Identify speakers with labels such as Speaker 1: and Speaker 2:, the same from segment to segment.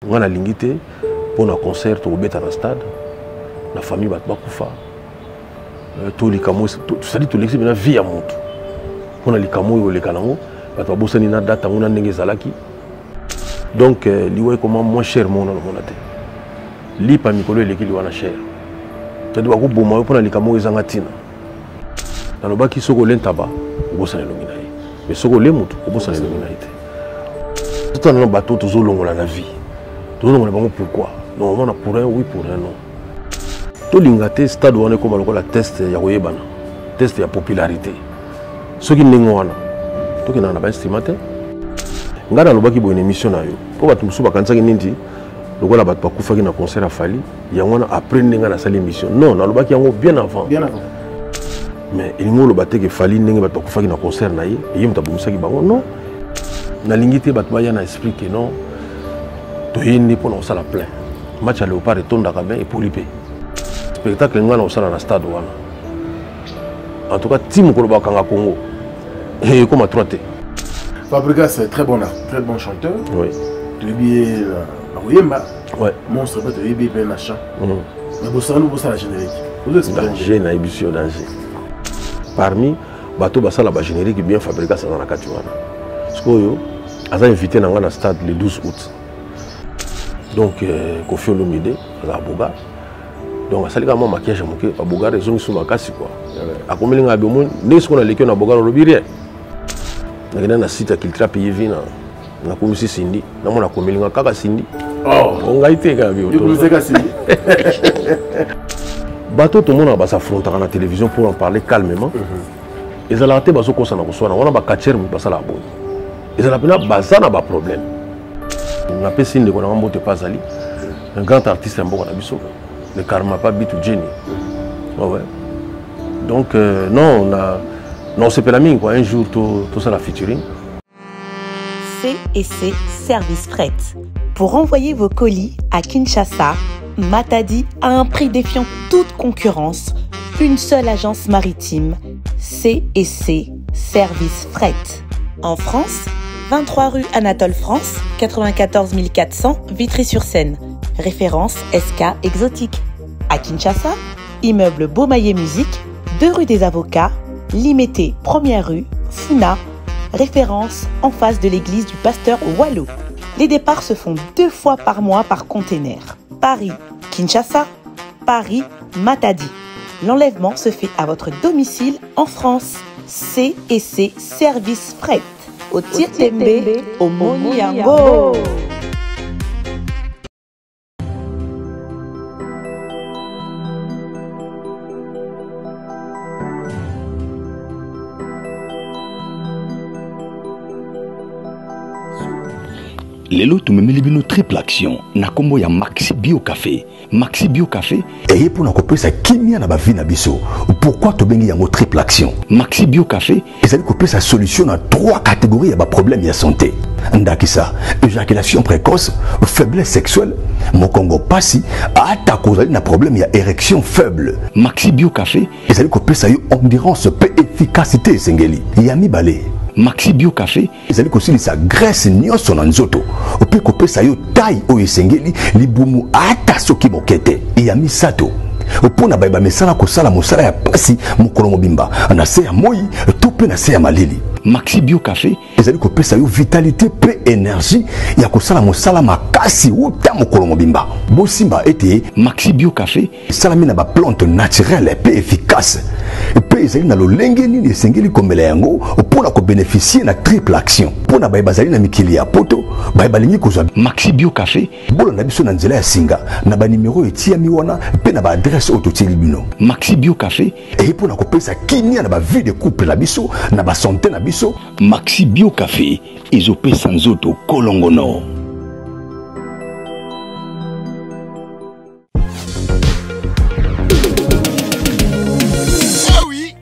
Speaker 1: On a l'ingité pour un concert au bête à stade. La famille va pas tout les camo, ça dit tout l'exemple de la vie à mon tour. On a les camo et les canaux, va pas bosser ni nada tant on a n'engagé zalaki. Donc l'IWA comment moins cher mon até. Li pa mikolo et l'équipe wana cher. Tu dois go bon pour les camo et zangatina. Dans le bas qui soko l'entaba, au bossa les luminaires. Mais soko les motos, au bossa les luminaires. Tout un bateau toujours long la vie. Tout le monde pourquoi? Non, on a pour un oui pour un non. Tout l'ingate stade où on est comme la test ya koyebana, test ya popularité. Ce qui n'est pas tout qui n'a pas estimé. Ngana lobaki bo une émission na yo. Pour battu musuba kanza kinindi, lokola battu bakufa ki na concert à Fali, ya ngwana après ninga na salle émission. Non, na lobaki yango bien avant. Bien avant. Mais il ngo lobate ke Fali ninga battu bakufa ki na concert na ye, et yimta bomisa ki bango non. Na lingité battu ba ya na expliquer non. To yini pour na sala plein. Match à Léopard et tonda ka bien et polipé. Spectacle ngana au sala na stade wana. En tout cas, Tim Koloba Kanga Congo. Et comme à 3T.
Speaker 2: Fabregas, c'est très bon chanteur.
Speaker 1: Oui.
Speaker 2: Tu es bien,
Speaker 1: ouais.
Speaker 2: Monstre, tu es bien machin. Mais vous savez, vous savez la générique.
Speaker 1: Danger, na émission danger. Parmi bateau basala ba générique bien Fabregas dans la Katiwana. Parce que yo, a invité dans le stade le 12 août. Donc, Kofi Olomide, à Boga. Donc, ça a maquillage à Boga, ils ont ma casse quoi. A combien de gens dès qu'on a l'équipe à Boga, on rien. Il y a un site qui a payé vin. On a commis Cindy. On a commis un caca Cindy. On a été gavé. Bateau, tout le monde va s'affronter à la télévision pour en parler calmement. Ils ont été basés comme ça. On a pas catcher, mais pas ça la bonne. Ils ont appelé ça n'a pas problème. On a fait signe de qu'on a monté pas Ali. Un grand artiste, un bon abisso. Le karma pas bit ou Jenny. Ouais. Donc non, on s'est fait la mine quoi. Un jour tout ça la featuring.
Speaker 3: C&C Service Fret. Pour envoyer vos colis à Kinshasa, Matadi a un prix défiant toute concurrence. Une seule agence maritime, C&C Service Fret. En France, 23 rue Anatole France, 94 400 Vitry-sur-Seine. Référence SK Exotique. À Kinshasa, immeuble Beaumaillé Musique, 2 rue des Avocats, Limité, 1er rue, Funa, référence en face de l'église du pasteur Wallo. Les départs se font 2 fois par mois par container. Paris, Kinshasa, Paris, Matadi. L'enlèvement se fait à votre domicile en France. C&C Service Fret. Au Tirtembe, au Moniango.
Speaker 4: Lelo tumemeli bino triple action na kombo ya Maxi Bio Café. Maxi Bio Café
Speaker 5: et pour na kopesa kimia na ba vie na biso. Pourquoi to bengi yango triple action?
Speaker 4: Maxi Bio Café
Speaker 5: ezali kopesa solution na 3 catégories ya ba problème ya santé. Ndakisa, éjaculation précoce, faiblesse sexuelle, mokongo pasi, ata kozali na problème ya érection faible.
Speaker 4: Maxi Bio Café
Speaker 5: ezali kopesa yo endurance pe efficacité sengeli. Yami balé.
Speaker 4: Maxi Bio Café
Speaker 5: ezali kosilisa graisse nyonso na nzoto ope kopesa yo taille oyo esengeli libumu ata soki mokete ya misato opona bayeba mesala kosala mosala ya pasi mokolo mobimba na se ya moi to pe na se ya malili.
Speaker 4: Maxi Bio Café
Speaker 5: ezali kopesa yo vitalité pe énergie ya kosala mosala makasi uta mokolo mobimba. Bosimba ete
Speaker 4: Maxi Bio Café
Speaker 5: salami na ba plante naturelle pe efficace pe ezali na lolenge nini esengeli komela yango opona ko bénéficier na triple action pona bayeba zali na mikili ya poto bayeba lingi kozwa
Speaker 4: Maxi Bio Café
Speaker 5: bolo na biso na nzela ya singa na ba numéro etia mi wana pe na ba adresse autotili bino.
Speaker 4: Maxi Bio Café
Speaker 5: et pona kopesa kimia na ba vie de couple na biso na ba santé na biso.
Speaker 4: Maxi Bio Café ezope sanzoto kolongono.
Speaker 6: Eh oui,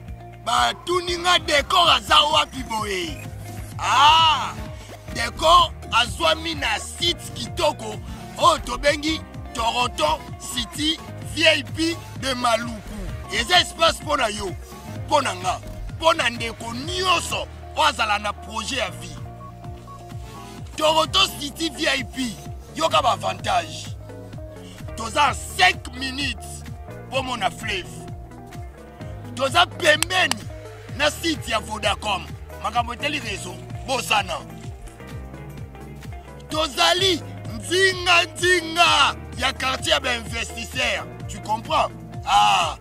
Speaker 6: bah tout ninga décor azawa piboé. Ah, décor azwami na site kitoko o tobengi Toronto City VIP de Maluku. Et espace pona yo, pona nga, pona ndeko nyoso ozala na projet à vie. Toronto City VIP yoka ba avantage. Toza 5 minutes pour mon fleuve. Toza pembeni na site ya Vodacom. Makambo teli réseau bosana. Tozali nzinga ya quartier ba investisseur. Tu comprends? Ah,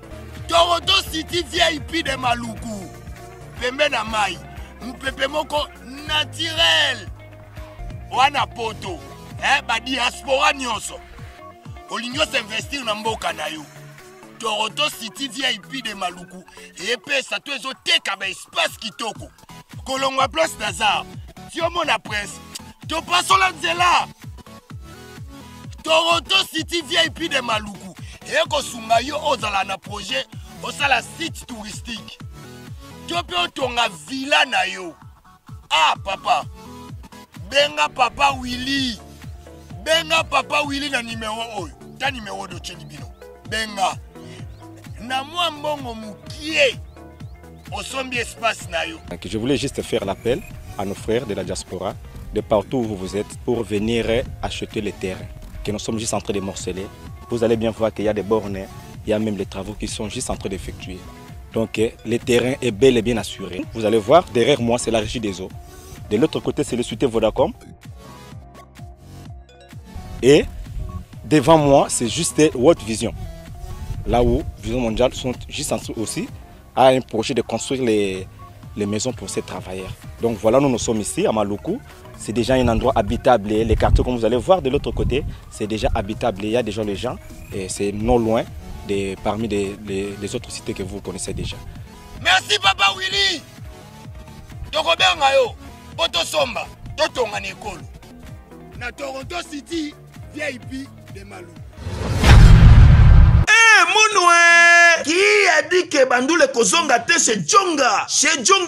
Speaker 6: Toronto City VIP de Maluku. Pembe na mai. Mpepe moko naturel. Wana poto. Ba diaspora nyonso. Olinyo s'investir na mboka na yo. Toronto City VIP de Maluku. Et pesa to ezo teka ba espace kitoko. Kolongwa place Nazar. Tiomo na presse. To paso la nzela. Toronto City VIP de Maluku. Et ko sunga yo ozala na projet osala site touristique. Tope otonga villa na yo. Ah papa. Benga papa Willy. Benga papa Willy na numéro oyo. Ta numéro de Chelibino. Benga. Na moi mbongo mukie. Osombi espace na yo.
Speaker 7: Je voulais juste faire l'appel à nos frères de la diaspora, de partout où vous êtes, pour venir acheter les terrains. Que nous sommes juste en train de morceler. Vous allez bien voir qu'il y a des bornes, il y a même les travaux qui sont juste en train d'effectuer. Donc le terrain est bel et bien assuré. Vous allez voir, derrière moi, c'est la régie des eaux. De l'autre côté, c'est le Cité Vodacom. Et devant moi, c'est juste World Vision. Là où Vision Mondiale sont juste en dessous aussi, a un projet de construire les maisons pour ces travailleurs. Donc voilà, nous sommes ici à Maluku. C'est déjà un endroit habitable. Les quartiers, comme vous allez voir de l'autre côté, c'est déjà habitable. Il y a déjà les gens et c'est non loin parmi les autres cités que vous connaissez déjà.
Speaker 6: Merci Papa Willy. Tokobenga yo, poto somba, totonga nekolo. Na Toronto City, VIP de Maluku.
Speaker 2: Mounoué qui a dit que Bandoule kozonga te chez Djonga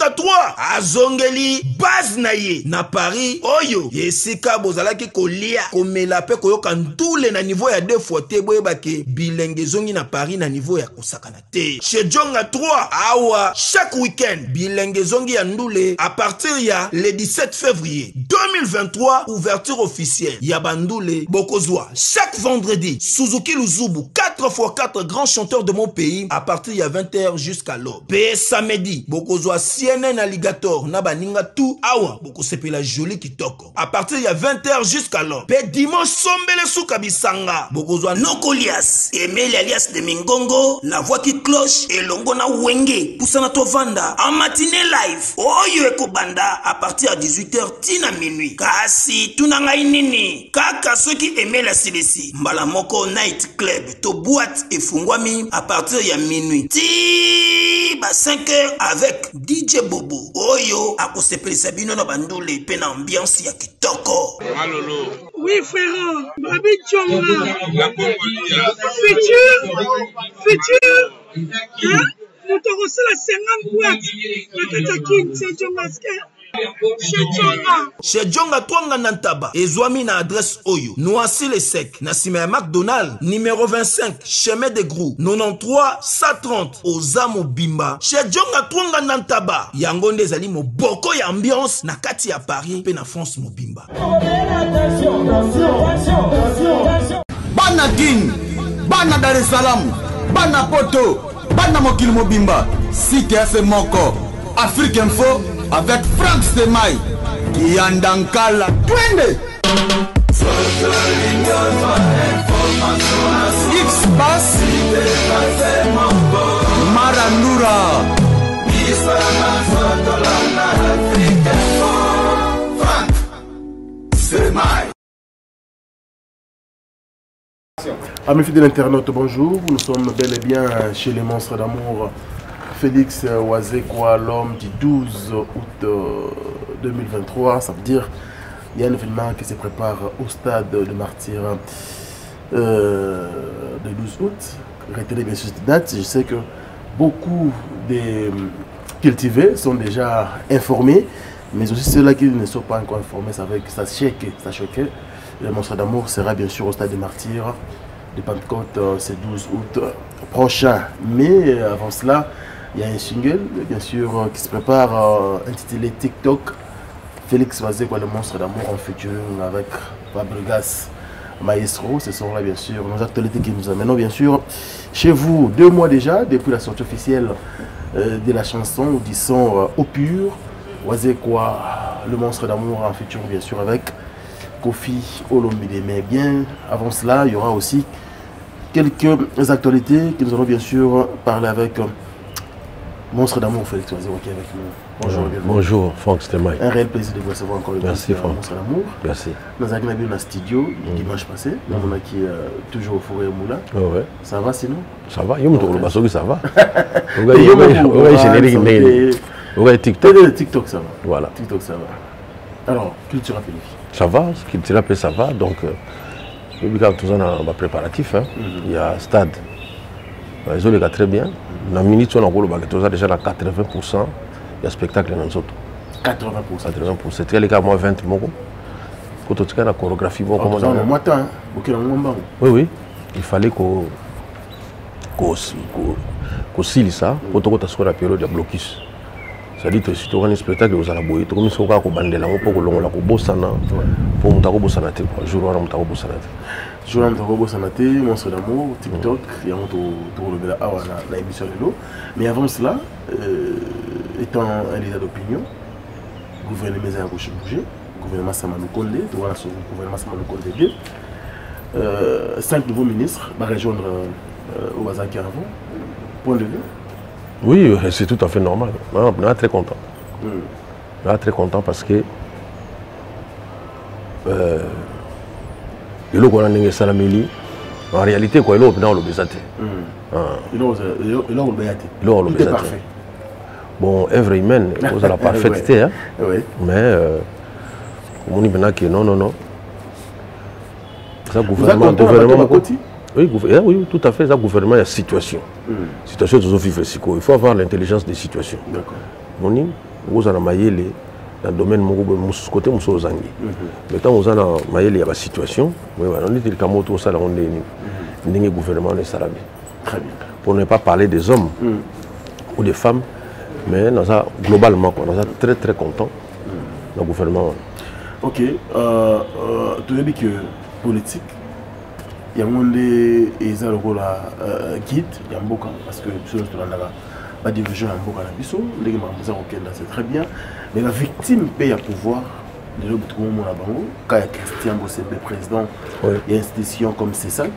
Speaker 2: 3 azongeli base naye na Paris oyo yesika bozalaki kolia komela pe koyoka ndule na niveau ya 2 fois te boyebake bilenge zongi na Paris na niveau ya kosakana te chez Djonga 3 awa chaque week-end bilenge zongi ya ndule à partir ya le 17 février 2023 ouverture officielle ya Bandoule bokozwa chaque vendredi Suzuki Luzubu 4x4 grands chanteurs de mon pays à partir de 20h jusqu'à l'aube. Pe samedi, bokozwa CNN Alligator na baninga tout awa boko sepela joli kitoko. À partir de 20h jusqu'à l'aube. Pe dimanche sombele souka bisanga. Bokozwa Nokolias, Emile alias de Mingongo, la voix qui cloche et longo na wenge. Poussana tovanda en matinée live. Oyo eko banda à partir de 18h tina minuit. Kasi tunanga inini. Kaka ceux qui aimaient la CDC. Mbala moko night club to boîte et fungwami à partir de minuit. Ti ba 5h avec DJ Bobo. Oyo akosepelisa bino na Bandoule pe na ambiance ya kitoko.
Speaker 8: Malolo.
Speaker 9: Oui frère, Babi Djonga.
Speaker 8: La Congolia.
Speaker 9: Futur. Hein? Nous t'avons reçu la 50 boîtes. La Katakin, c'est Djonga.
Speaker 2: Chez Djonga Twanga Nantaba, Ezwami na adresse Oyo, Noisy le Sec, Nassime McDonald, numéro 25, chemin de Grou, 93 130, Ozamo Bimba. Chez Djonga Twanga Nantaba, Yangonde Zali mo boko ya ambiance, na kati ya Paris, pe na France mo Bimba.
Speaker 10: Bana King, Bana Dar es Salaam, Bana Poto, Bana Mokil Mobimba, Site FM Moko, Afrique Info, avec Frank Stemai, Yandankala, Twende. X-Bass, Marandura, Frank Stemai.
Speaker 2: Amis fidèles internautes, bonjour. Nous sommes bel et bien chez les monstres d'amour. Félix Wazekwa, l'homme du 12 août 2023, ça veut dire il y a un événement qui se prépare au stade de Martyrs de 12 août. Retenez bien sûr cette date, je sais que beaucoup des cultivés sont déjà informés, mais aussi ceux-là qui ne sont pas encore informés, sachez que le monstre d'amour sera bien sûr au stade de Martyrs de Pentecôte, c'est 12 août prochain. Mais avant cela, il y a un single, bien sûr, qui se prépare, intitulé TikTok. Félix Wazekwa, le monstre d'amour en featuring avec Fabregas.
Speaker 8: Maestro. Ce sont là bien sûr nos actualités qui nous amènent bien sûr chez vous. 2 mois déjà depuis la sortie officielle de la chanson du son au pur. Wazekwa, le monstre d'amour en featuring bien sûr avec Kofi Olomide. Mais bien avant cela, il y aura aussi quelques actualités que nous allons bien sûr parler avec Monstre d'amour Félix Wazekwa qui est avec nous. Bonjour.
Speaker 1: Bonjour Franck Stemay.
Speaker 8: Un réel plaisir de vous recevoir encore une fois.
Speaker 1: Merci Franck.
Speaker 8: Monstre d'amour.
Speaker 1: Merci.
Speaker 8: Nous avons vu un studio dimanche passé. Nous avons qui toujours au Forêt Moula.
Speaker 1: Ouais.
Speaker 8: Ça va sinon?
Speaker 1: Ça va. Yo me basoki ça va.
Speaker 8: Ouais, TikTok ça va.
Speaker 1: Voilà.
Speaker 8: TikTok ça va. Alors, Cultura Pélifi.
Speaker 1: Ça va, Cultura Pélifi ça va. Donc, tout ça on a préparatif. Il y a stade. Ils ont les gars très bien. Dans la minute on a déjà à 80%. Il y a spectacle dans les autres.
Speaker 8: 80%.
Speaker 1: C'est très les cas, moi 20 mots. Quand tu as la chorégraphie, bon, comment on a. Oui. Il fallait qu'on signe ça pour que tu aies la période de blocus. C'est-à-dire que si tu as un spectacle, tu as un boy, tu as un spectacle pour que tu aies un bossana, pour que tu aies un bossana, jour où tu aies un bossana.
Speaker 8: Jour où tu aies un bossana, Monstre d'amour, TikTok, il y a une émission de l'eau. Mais avant cela, étant un leader d'opinion, le gouvernement a bougé, le gouvernement Samanou Kondé, tu vois, le gouvernement Samanou Kondé 2, 5 nouveaux ministres vont rejoindre au bazar qui avant. Point de vue?
Speaker 1: Oui, c'est tout à fait normal. On est très content. On est très content parce que le logo est salameli. En réalité, quoi, il est dans le Bézaté.
Speaker 8: Il est parfait.
Speaker 1: Bon, œuvre humaine, cause de la parfaiteté. Hein? Mais on dit maintenant que non. Ça, gouvernement. Oui, tout à fait. Ça, gouvernement, il y a situation. Situation de il faut avoir l'intelligence des situations.
Speaker 8: D'accord.
Speaker 1: On dit, vous avez maillé dans le domaine de côté de Zangi. Mais quand vous avez maillé, il y a une situation. On dit que le gouvernement est salami.
Speaker 8: Très bien.
Speaker 1: Pour ne pas parler des hommes ou des femmes, mais globalement, on est très très content le gouvernement.
Speaker 8: Ok. Tu as dit que politique, il y a un monde qui est guide, il y a un beaucoup, parce que la division est un beaucoup à la biso, c'est très bien, mais la victime paye à pouvoir. Quand il y a Christian Bossébé, président, il y a une institution comme CESAC,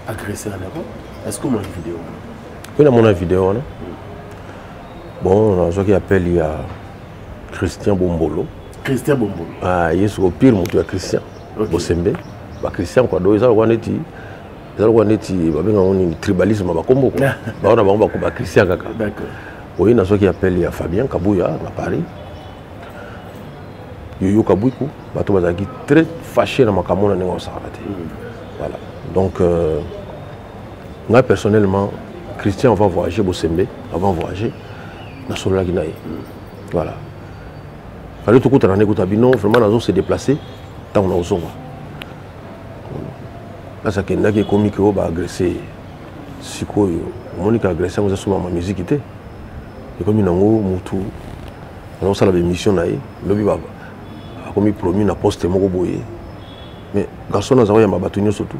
Speaker 8: agressé en Europe. Est-ce que vous avez une vidéo?
Speaker 1: Oui, on a une vidéo. Bon, on a ce qui appelle il y a Christian Bombolo.
Speaker 8: Christian Bombolo.
Speaker 1: Ah, il est au pire, il y a Christian Bossébé. Christian, quoi, il y a un tribalisme, il y a Christian. D'accord. Oui, on a ce qui appelle il y a Fabien Kabouya à Paris. Yoyo Kabouikou, très fâché dans ma camona. Voilà. Donc, moi personnellement, Christian va voyager Bossembe, avant de voyager dans Solola Guinaï. Voilà. Il fallait tout le monde vraiment se déplacer tant qu'on a besoin. Là, c'est quelqu'un qui est comique qui va agresser. Si quoi, on a agressé, on a souvent ma musique. Et comme il a tout, on a la mission comme il promis na poste moko boye mais garçon nazawa ya mabatunyo surtout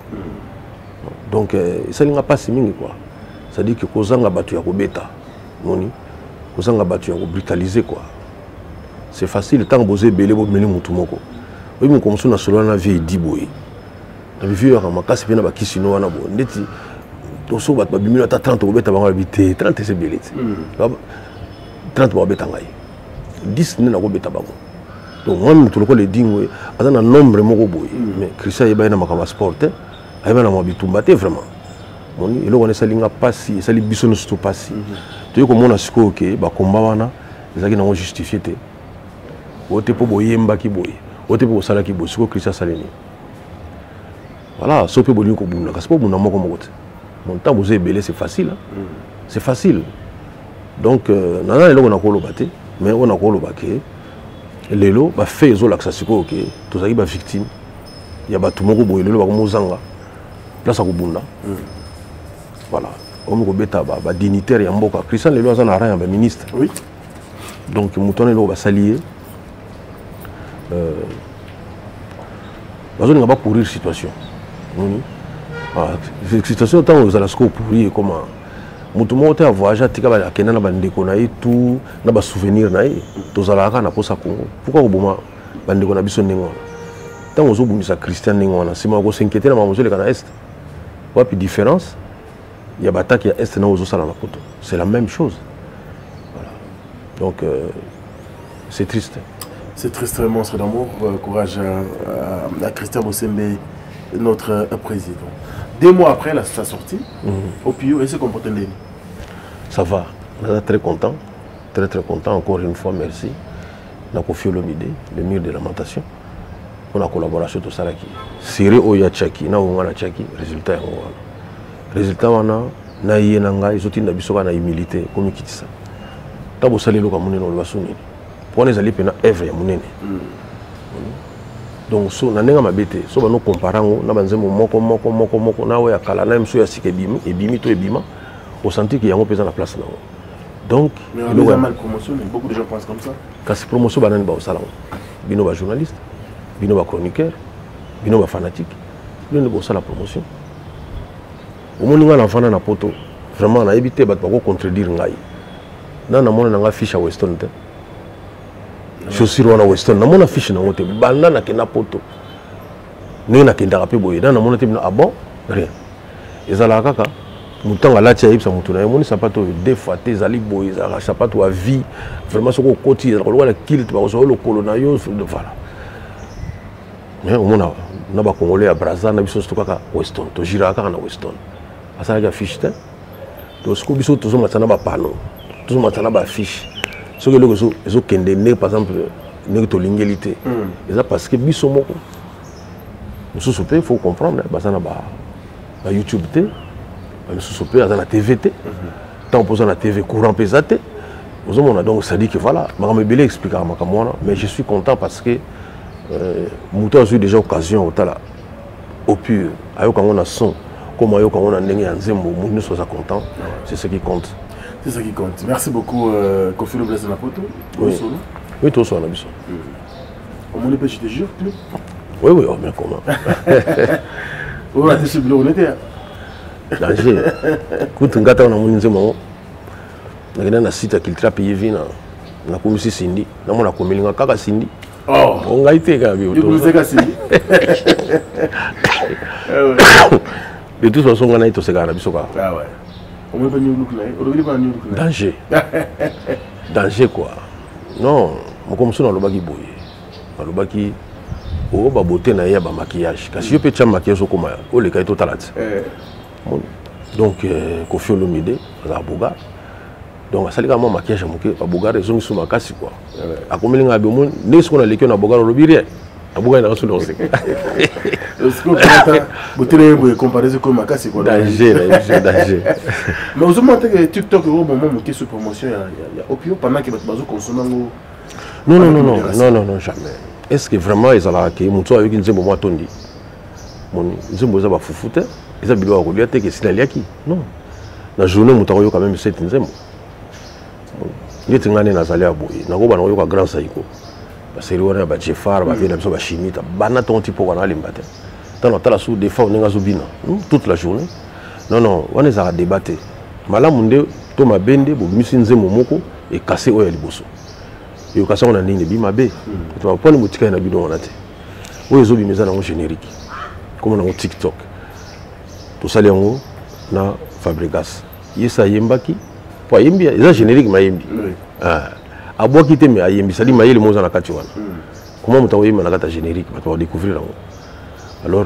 Speaker 1: donc ça n'a pas si mingi quoi, ça dit que kozanga batu ya kobeta moni kozanga batu ya ko brutaliser quoi, c'est facile tant boser belé bo meli mutu moko oui mon comme ça na solo na vie di boye na vie ya makasi pena ba kisino wana bo ndeti to so bat ba bimina ta 30 kobeta bango habité 30 c'est belé 30 ba beta ngai 10 ne na kobeta bango. Donc moi tout le monde le dit oui, à un nombre moko boy, mais Christian il va na makama sport, il va na mabitumbaté vraiment. Mon il on est salinga passi, sali biso surtout passi. Tu vois comment on a siko OK, ba combat wana, ezaki na justifié té. Ote po boyemba ki boy, ote po sala ki boy, siko Christian salini. Voilà, sope boli ko bunda, parce que bunda moko moko. Mon temps vous belé c'est facile, c'est facile. Donc nana eloko na ko lobaté, mais on a ko lobaké. Les lots, bah fait ils ont l'accès ok, tous les victimes, il y a tout le monde qui est là, comme Mozanga, place à Kubunda. Voilà, on me beta bah dignitaire et Mboka. Christian les lois en a rien, bah ministre.
Speaker 8: Oui.
Speaker 1: Donc moutonne là va s'allier. Bah on va courir situation. situation tant aux alasco pourri comment mutu moko te voyage atika ba akenda na bandeko na ye tout na ba souvenir na ye tozalaka na posa Congo pourquoi oboma bandeko na biso ndenge wana tant ozobumisa Christian ndenge wana sima ko s'inquiéter na mamozole kana est wapi différence il y a bataki ya est na ozosala na poto c'est la même chose voilà donc c'est triste.
Speaker 8: C'est triste, monstre d'amour. Courage à Christian Bossembe, notre président. 2 mois après sa sortie, au Pio, et se comporte bien.
Speaker 1: Ça va. On est très content. Très très content. Encore une fois, merci. On a confié l'Omide, le mur de lamentation. On a collaboré sur tout ça. Siri Oya Tchaki, na Ongana Tchaki, résultat est Ongana. Résultat, on a naïe nanga, ils ont une abisoka na humilité, comme qui dit ça. Tabo salelo comme on est dans le basuni. On les allés pena œuvre ya munene. Donc so na nenga mabete so ba no comparango na banzemo moko na we akala na mso ya sikebimi ebimi to ebima au senti que yango pesa na place na. Donc
Speaker 8: il y a mal promotion, beaucoup de gens pensent comme ça.
Speaker 1: Kasi promotion banani ba osala. Bino ba journaliste, bino ba chroniqueur, bino ba fanatique, bino ba osala promotion. Au moninga na fana na poto vraiment na éviter ba ko contredire ngai. Na mona nga fiche à Weston te. Chaussure wana Weston na mona fiche na ngote banda na kena poto ne na kenda kape boye na mona te ah bon rien ezala kaka mutanga lati ya ibsa mutuna yemoni sapato deux fois te zali boye za sapato à vie vraiment soko koti za kolwa la kilt ba so lokolo na yo voilà mais au mona na ba congolais à Brazza na biso kaka Weston to gira kaka na Weston asala ka fiche te to sko biso to zo matana ba pano to zo matana ba fiche. Ce que les autres qui par exemple, ne sont l'ingélité. C'est parce que biso moko. Il faut comprendre. Ça na YouTube te, ça na TV te. Tant on na TV courant pesate. Donc ça dit que voilà. Je vais expliquer mais je suis content parce que Mouta a eu déjà occasion au pur. Quand on a son, comme quand on a ndenge nzembo, nous sommes contents. C'est ce qui compte.
Speaker 8: C'est ça qui compte. Merci beaucoup, Kofi Blaise Napoto.
Speaker 1: Oui, oui, tout ça, on a vu ça.
Speaker 8: Au moins, je te jure, plus.
Speaker 1: Oui, oui, oh, bien comment.
Speaker 8: Oui, tu es sur le était.
Speaker 1: Danger. Écoute, on a mon zémo. On a un site qui est payé vina. On a commis Cindy. On a commis un caca Cindy.
Speaker 8: Oh,
Speaker 1: on a été gavé. De toute façon, on a été au Ségal.
Speaker 8: Ah ouais.
Speaker 1: Danger. Danger quoi. Non, comme ça, on a le boye. On a le oh, ba beauté na ya ba maquillage. Kasi yo pe tcha maquillage au koma. Oh, le cas est total. Donc, Kofi Olomide, la boga. Donc, ça les maquillage à moquer. Ba boga raison ils sont makasi quoi. A combien nga be mon, ne ce qu'on a les na boga lobiri. A boga na raison aussi.
Speaker 8: Est-ce que vous avez comparé ce que makasi quoi.
Speaker 1: Danger, danger.
Speaker 8: Mais vous avez que TikTok au moment où qui se promotion il y a opio pendant que vous consommez.
Speaker 1: Non, jamais. Est-ce que vraiment ils allaient que mon toit avec une zébo moi tondi. Mon zébo ça va foufouter. Ils ont besoin de regarder que c'est l'aliaki. Non. La journée mon toit quand même c'est une zébo. Il est engagé dans la boue. Na go ba na grand saiko. Parce que on a ba Jeffar, ba vient ba chimie, ba na ton tipo wana limbate. Tant on tala sous des fois on nga zobina. Toute la journée. Non, on est à débattre. Malamunde to mabende bo misi nzemo moko et casser oya liboso. Et au cas où on a une bimabe, tu vas pas le motiquer na bidon on a te. Où les autres bimeza na générique, comme on a TikTok. Tout ça les on na Fabregas. Yesa yembaki, pour yembi, ils générique ma yembi. Ah, à bois qui t'aime à yembi, ça dit ma yel moza na katiwana. Comment on t'a envoyé na kata générique, tu vas découvrir là. Alors,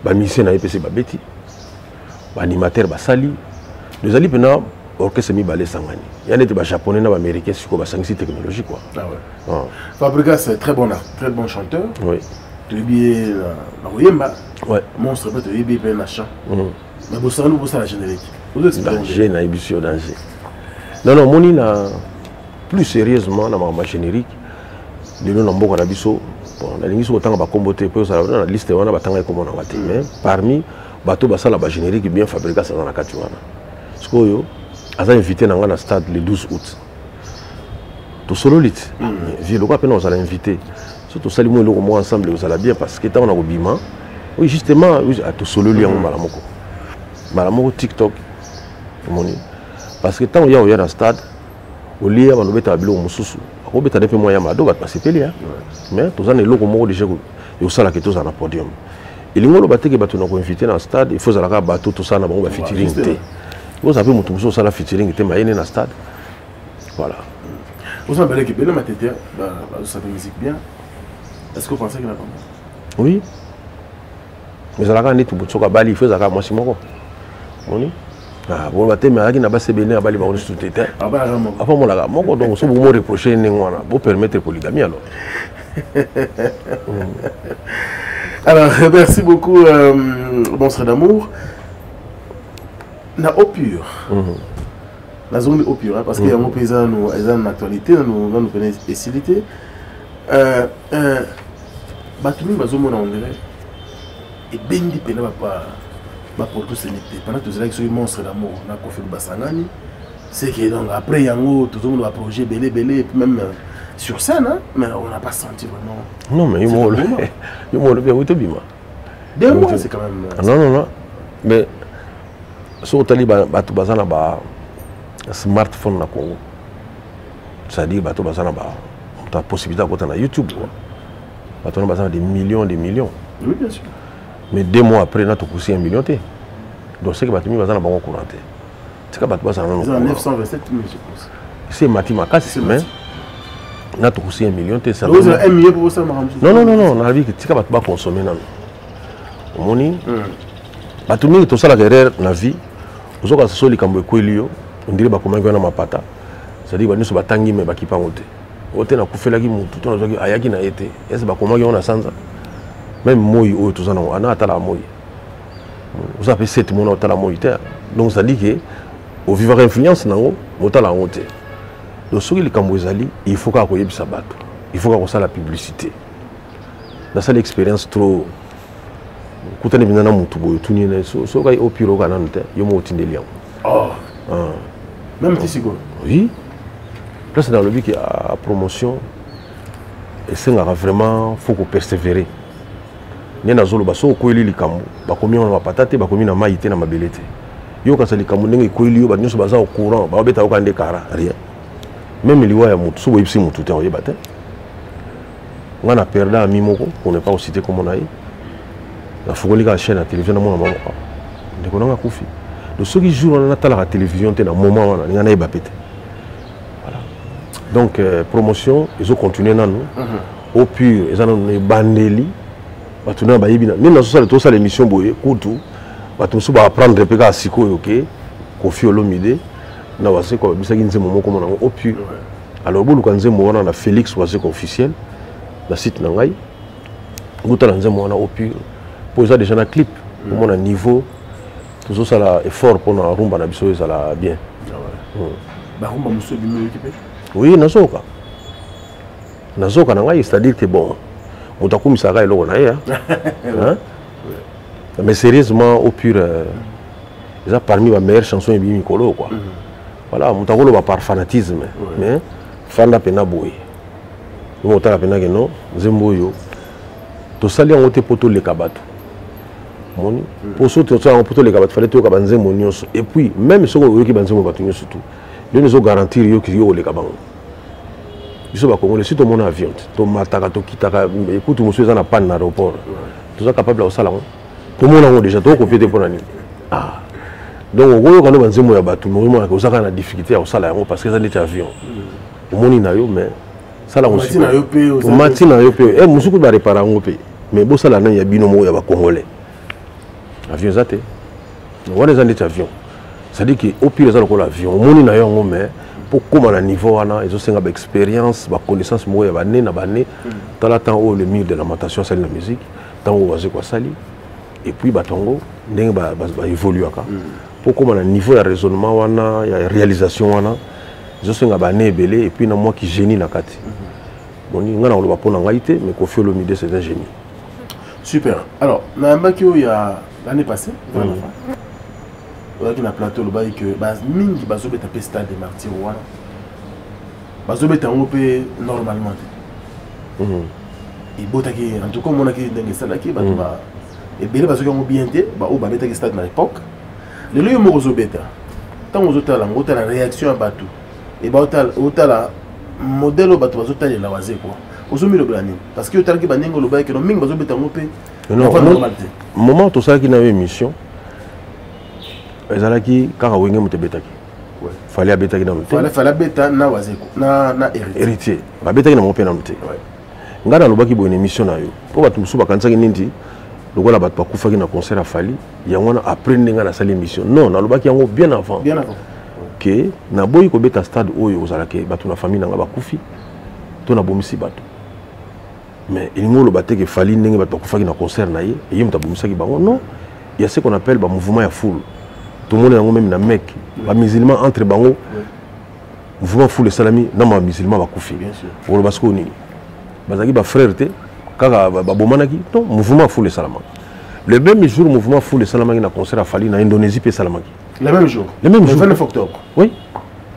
Speaker 1: ba mission na EPC ba beti, ba animateur ba sali, nous allons maintenant orchestre mi balé sangani. Il y a des japonais et américains qui ont une technologie quoi.
Speaker 8: Ah ouais. Ah. Fabregas est très bon art, très bon chanteur.
Speaker 1: Oui.
Speaker 8: Tu es bien la Oyemba.
Speaker 1: Ouais.
Speaker 8: Monstre peut te bien un chant. Mais vous savez nous ça la générique. Vous êtes
Speaker 1: danger na émission danger. Non moni na plus sérieusement na ma générique. Les noms n'ambo na biso. Bon, la ligne sur autant ba comboter peu ça la liste wana batanga comme on a maté. Mais parmi bateau basala ba générique bien Fabregas dans la katiwana. Skoyo a invité dans le stade le 12 août. Tout solo lit. Vie le quoi on a invité. Surtout saluer le mois ensemble vous allez bien parce que tant on a au bima Oui, justement, tu solo lié Malamoko TikTok. Parce que tant qu'il y a dans le stade, au lieu de mettre à bilo mususu, on peut mettre moyen mado va passer peli hein. Mais tous les locaux mo déjà et au sala que tous en podium. Et les gens qui battent nous invité dans le stade, il faut aller à bateau tout ça na bon featuring. Vous savez mon tout ça la featuring était maïné dans le stade. Voilà.
Speaker 8: Vous savez que Bélé Matete, vous savez musique bien. Est-ce que vous pensez qu'il a pas?
Speaker 1: Oui. Mais ça la tout boutsoka bali, il faut ça moi si moko. Oui. Ah bon baté mais aki na ba sebene abali ba on sous tête. Ah bah vraiment. Après moi là, moko donc so vous me reprocher n'engwana, pour permettre polygamie alors.
Speaker 8: Alors merci beaucoup Monstre d'amour. Na opure. La zone opure hein, parce qu'il y a un paysan nous en actualité nous connaît facilité. Batumi bazomona on dirait et bendi pena pas pour tous les pendant tout ça que Monstre d'amour na Kofi Basangani c'est que donc après yango tout le monde va projet belé et puis même sur scène hein, mais on n'a pas senti vraiment.
Speaker 1: Non mais il m'a bien oui bima.
Speaker 8: 2 mois c'est quand même.
Speaker 1: Non mais sur taliban batu bazana ba smartphone na Congo. C'est-à-dire batu bazana ba ta possibilité de na YouTube quoi. Batu na bazana des millions.
Speaker 8: Oui bien sûr.
Speaker 1: Mais 2 mois après, on a tout 1 million. Donc, c'est que Batumi va en courant. C'est que Batumi va en
Speaker 8: 927 000, je pense.
Speaker 1: C'est Matimaka, mais on a tout 1 million.
Speaker 8: Vous avez 1 million pour vous ça,
Speaker 1: Non, on a vu que Tika Batumi va consommer. Moni, Batumi, tout ça, la guerre, la vie, vous avez soli comme Koelio, on dirait que vous avez un pata. C'est-à-dire que nous avons tangi, mais qui pas monté. Vous avez fait la guimou, tout le monde a ayaki na été. Est-ce que vous avez un sansa? Même moi, tout ça, on a atteint moi. Vous avez 7 mois à la moïta. Donc ça dit que au vivre influence, on a la honte. Donc ce qui est Cambozali, il faut qu'on ait sa batte. Il faut qu'on ait la publicité. Dans cette expérience trop. Quand on est venu à Moutoubo, tout le monde est au pire au Canada, il y a un autre lion.
Speaker 8: Oh. Même Tissigo.
Speaker 1: Oui. Là c'est dans le but qu'il y a la promotion. Et c'est vraiment, il faut qu'on persévère. Ni na zolo baso ko eli likambo bakomi na patate bakomi na maïté na mabelete yo ka sali kambo ndenge ko eli yo ba nyuso baza au courant ba beta ko ande kara rien même liwa ya mutu so yipsi mutu te oyeba te ngana perda ami moko pour ne pas citer comme on a eu la fugoli ka chaîne à télévision na mona mama ndeko nanga kufi de ceux qui jouent na tala la télévision te na moment wana ngana yeba pete voilà donc promotion ils ont continué nanu au pur ils ont bandeli. Tu n'as pas de l'émission boye kutu tu vas apprendre pe ka siko yoke Kofi Olomide na wase ko bisaki nzemo moko mona au pur alors bolu kan nzemo wana na Félix wase ko officiel na site na ngai ngutala nzemo wana au pur pour ça déjà na clip pour mon niveau tout ça là effort pour na rumba na biso ça là bien
Speaker 8: ba rumba muso bi me équipé
Speaker 1: oui nazoka na ngai c'est-à-dire que bon Moutakoumissara est là, hein? Mais sérieusement, au pur, ils ont parmi les meilleures chansons et Mikolo, quoi. Voilà, Moutakolo va par fanatisme, mais Fanda Pena Boy. Moutaka Pena Geno, Zemboyo. Tout ça, il y a un poto les kabato. Pour ceux qui ont un poto les kabato, il fallait que tu aies un et puis, même ceux qui ont un poto surtout, ils nous ont garanti qu'ils ont les kabato. Ils sont congolais, si tout le monde a un avion, tout le monde a écoute, monsieur, ils ont pas d'aéroport. Tout ça capable de salon. Tout le monde a déjà tout copié pour l'année. Ah. Donc, quand on a un zémo, on a une difficulté au salon parce que ça n'est avion. Au monde, il y a mais ça là on sait. On matin na yo pe. Eh, musuku ba réparer on pe. Mais bo ça là il y a binomo ya ba congolais. Avion zaté. On a des avions. Ça dit que au pire ça l'avion. Au monde, na yo mais pour comment à niveau ils ont une expérience, une connaissance moi ya bané na bané dans la temps où le mur de lamentation c'est la musique, tant où vas quoi sali et puis batongo ndenge ba évoluer aka. Pour comment à niveau de raisonnement wana, ya réalisation wana, ils ont une bané belé et puis na moi qui génie na kati. Bon ni ngana on va pas ngaité mais Kofi Olomide c'est un génie.
Speaker 8: Super. Alors, na mbaki il y a l'année passée, on a plateau le bail que mingi bazobe tapé stade de martyrs wana bazobe tangope normalement et botaki en tout cas on a qui dingue ça là qui ba et belé parce que on bien té ba o ba beta ki stade na époque le lieu mo zo beta tant aux autres la réaction à bateau et ba autant la modèle bateau ba zo tali la wazé quoi aux mi le blani parce que autant ki baningo lo ba que no ming ba zo beta ngopé
Speaker 1: non moment tout ça qui n'avait mission ezalaki kaka wenge moto betaki fallait abetaki na moto
Speaker 8: fallait beta na wazé na
Speaker 1: héritier ba betaki na mope na moto nga na lobaki bo une émission na yo po bato musu bakanisaki nindi lokola bato bakufaki na concert à Fali yango wana après ndenga na sali émission non na lobaki yango bien avant que na boyi ko beta stade oyo ozalaki bato na famille nanga bakufi to na bomisi bato mais il ngo lo bateke Fali ndenge bato bakufaki na concert na ye et yemta bomisaki bango non il y a ce qu'on appelle ba mouvement ya foule tout le monde yango même na mec ba musulman entre bango mouvement foule salami na ma musulman bakufi bien sûr pour le basko ni bazaki ba frère te kaka ba bomanaki non mouvement foule salama le même jour mouvement foule salama na concert à Fali na Indonésie pe salamaki
Speaker 8: le même jour
Speaker 1: le
Speaker 8: 29 octobre
Speaker 1: oui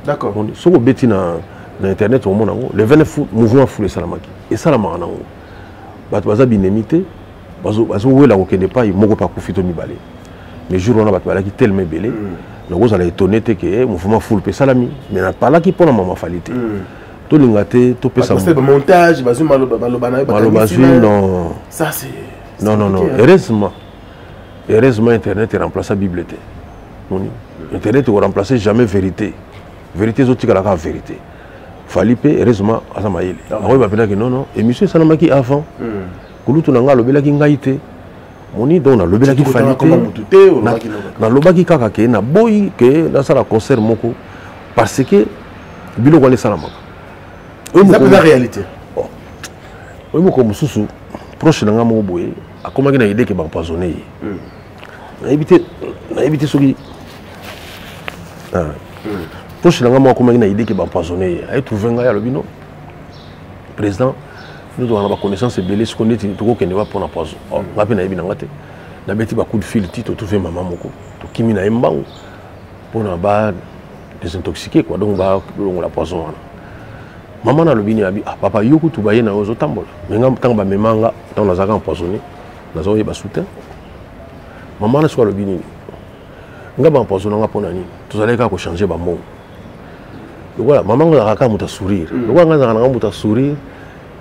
Speaker 8: d'accord
Speaker 1: soko beti na internet au monde le 29 mouvement foule salamaki et salama nango bato baza binemité bazo wela ko kende pa moko pa kufito mibale mais jour on a bato balaki tellement belé donc vous allez étonner que mouvement foule pe salami mais na pala ki pona mama falite to lingate to pesa
Speaker 8: c'est montage bazu malobana
Speaker 1: non
Speaker 8: ça c'est
Speaker 1: non heureusement internet est remplacé bible té internet va remplacer jamais vérité zoti kala ka vérité fali pe heureusement azamaïle akoy ba pena que non émission salamaki avant kulutu nanga lobelaki ngaite moni donc na lobelaki fali na lobaki kaka ke na boyi ke na sala concert moko parce que biloko les salamaka
Speaker 8: c'est la réalité
Speaker 1: oui moko mususu proche nanga mo boye akomaki na idée ke ba empoisonner na éviter soki proche nanga mo akomaki na idée ke ba empoisonner ay trouver nga ya lobino président nous avons la connaissance belé ce qu'on est tout que ne va pour poison nga pe na yebi nanga te na beti ba coup de fil tito tout fait maman moko to kimi na embango pour na ba désintoxiquer quoi donc ba la poison wana maman na lobini abi ah papa yoku tu baye na ozo tambola mais nga tanga ba memanga dans na zaka empoisonné na zo yeba soutien maman na so lobini nga ba empoisonné nga pona nini tu allez ka ko changer ba mot donc voilà maman nga raka muta sourire donc nga nga muta sourire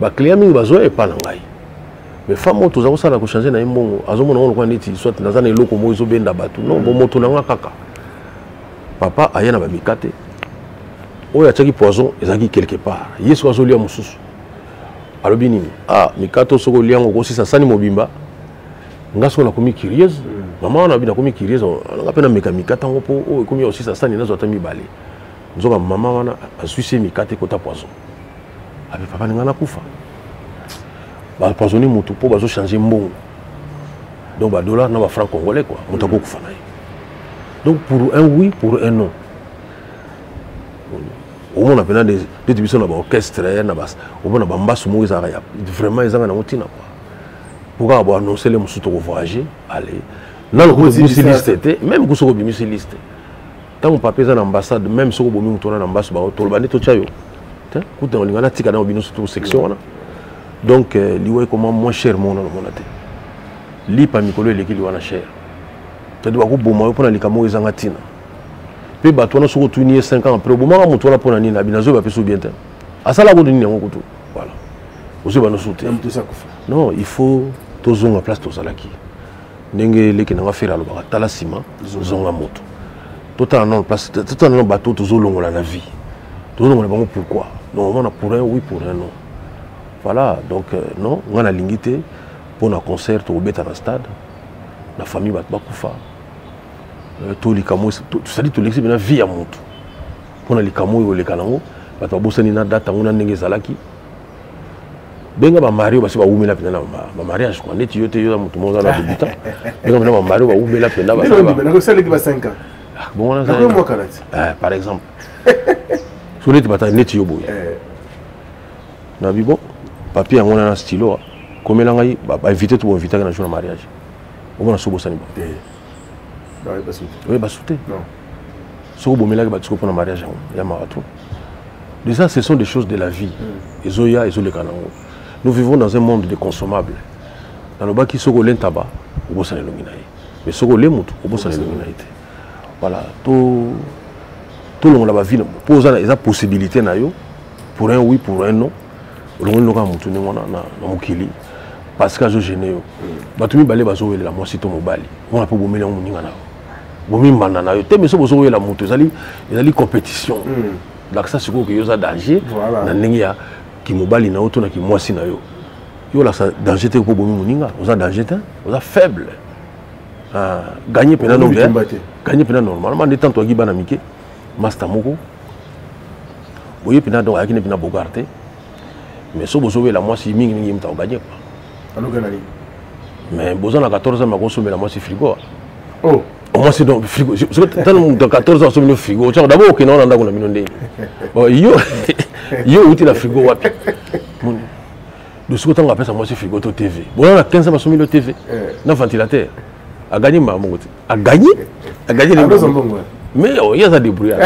Speaker 1: ba client mingi bazo e pa na ngai mais femme to za ko sala ko changer na mbongo azomona ngo kwa niti soit na zana eloko mo izo benda batu non bo moto na nga kaka papa ayana ba mikate oya tchaki poison ezaki quelque part yesu azolia mususu alobi nini ah mikato soko liango ko sisa sani mobimba ngaso na komi curieuse maman na bina komi curieuse nga pena meka mikata ngo po o komi aussi sa sani nazo tami balé nzoka maman wana asuise mikate kota poison abi papa nga na kufa ba poisonner mutu po bazo changer mbongo donc ba dollar na ba franc congolais quoi mutako kufa naye donc pour un oui pour un non au moins on a plein de divisions dans l'orchestre na bas au moins na bambasu mo izaka ya vraiment izanga na motina quoi pour avoir annoncé les musuto ko voyager aller na le bimisi liste té même ko soko bimisi liste tant papa za na ambassade même soko bomi mutona na ambassade ba to bande to chayo té kuta on lingana tika na obino surtout section wana donc liwe comment moins cher mon na monate li pa mikolo eleki liwana cher te doit ko boma yo pona likamo izanga tina pe bato na soko tuni 5 ans après bomaka mutu na pona nini abinazo ba peso bien te asala ko nini yango kutu voilà ozo ba no souté non il faut tozonga place tozalaki ndenge leki na faire alo ba tala sima zonga moto totala non place totala non bateau tozolongola na vie tozolongola bango pourquoi non on a pour un oui pour un non voilà donc non ngana lingité pour un concert au beta na stade la famille bat bakufa to likamo c'est-à-dire to l'exi bena vie ya moto pona likamo yo lekanango bato bosani na data ngona ndenge zalaki benga ba mario basi ba umela pena ba mariage kwa neti yote yo moto moza na débutant benga ba mario ba umela pena ba
Speaker 8: ba ko sala ki ba 5 ans
Speaker 1: bon on a
Speaker 8: ça moi kanati
Speaker 1: par exemple so neti bata neti yo boya na bibo papier ngona na stylo komela ngai ba inviter to inviter na jour mariage on a sobo sani ba oui, bah sauter. Non. Soko bomela ba tsoko pour le mariage ya marathon. Déjà ce sont des choses de la vie. Ezoya ezole kanango. Nous vivons dans un monde de consommables. Dans le bas qui soko len tabac, obosana elongi na ye mais soki ole motu obosana elongi na ye te voilà tolongola bavie mpo oza eza possibilité na yo pour un oui pour un non olongoli noka motu ndenge wana na mokili parce que azogene yo bato mibale bazowelela mwasi to mobali wana mpo bomeli yango moninga na yo bomimbanda na yo te mais so bozowelela motu ezali compétition lakisa sikoyo ke yo oza danger na ndenge ya kimobali na yo to na kimwasi na yo yo olakisa danger te mpo bomi moninga oza danger te oza faible gagner pena donc gagner pena normalement nde tanto aki bana mike master moko boye pena donc ayaki ne pena bogar te mais so bozowela mwasi mingi ye muta oganye quoi mais boza na 14 ans makosomela mwasi frigo au moins c'est donc frigo dans 14 ans somelo frigo tiens d'abord okena wana ndako na bino ndenge yo uti na frigo wapi de ce côté on appelle ça mwasi frigo to TV bon na 15 ans somelo TV na ventilateur a gagné maman a gagné mais il y a ça débrouillard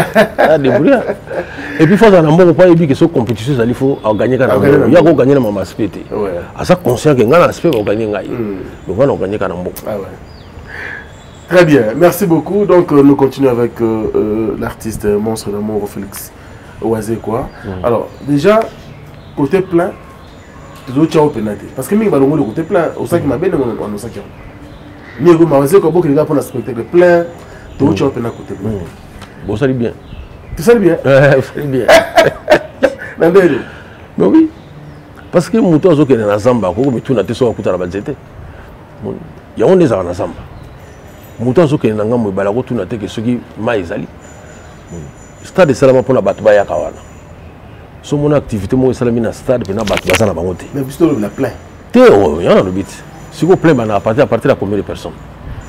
Speaker 1: et puis faut ça na mbongo pas ebi que so compétition ça il faut gagner kana il y a ko gagner na mama aspect à ça conscient que ngana aspect va gagner ngai donc on gagner kana mbongo.
Speaker 8: Très bien, merci beaucoup. Donc nous continuons avec l'artiste monstre d'amour Félix Owazekwa. Alors déjà côté plein tu dois pénalité parce que mingi balongo le côté plein au ça qui m'a bien on au ça qui mais vous m'avez quoi beaucoup de gars pour un spectacle plein tu dois pénalité côté plein.
Speaker 1: Bon ça dit bien.
Speaker 8: Tu sais bien.
Speaker 1: Ouais, ça dit bien. Mais oui. Parce que muto azo kene na zamba ko mais tout na te so akuta na banzete. Ya on des na zamba. Muto azo kene na ngambo bala ko tout na te ke soki ma ezali. Stade salama pour na bato ba ya kawana. So mon activité mo salami na stade pe na bato bazana bango te.
Speaker 8: Mais bisto la plein.
Speaker 1: Te o ya na le bit. Si vous plein bana à partir de combien de personnes?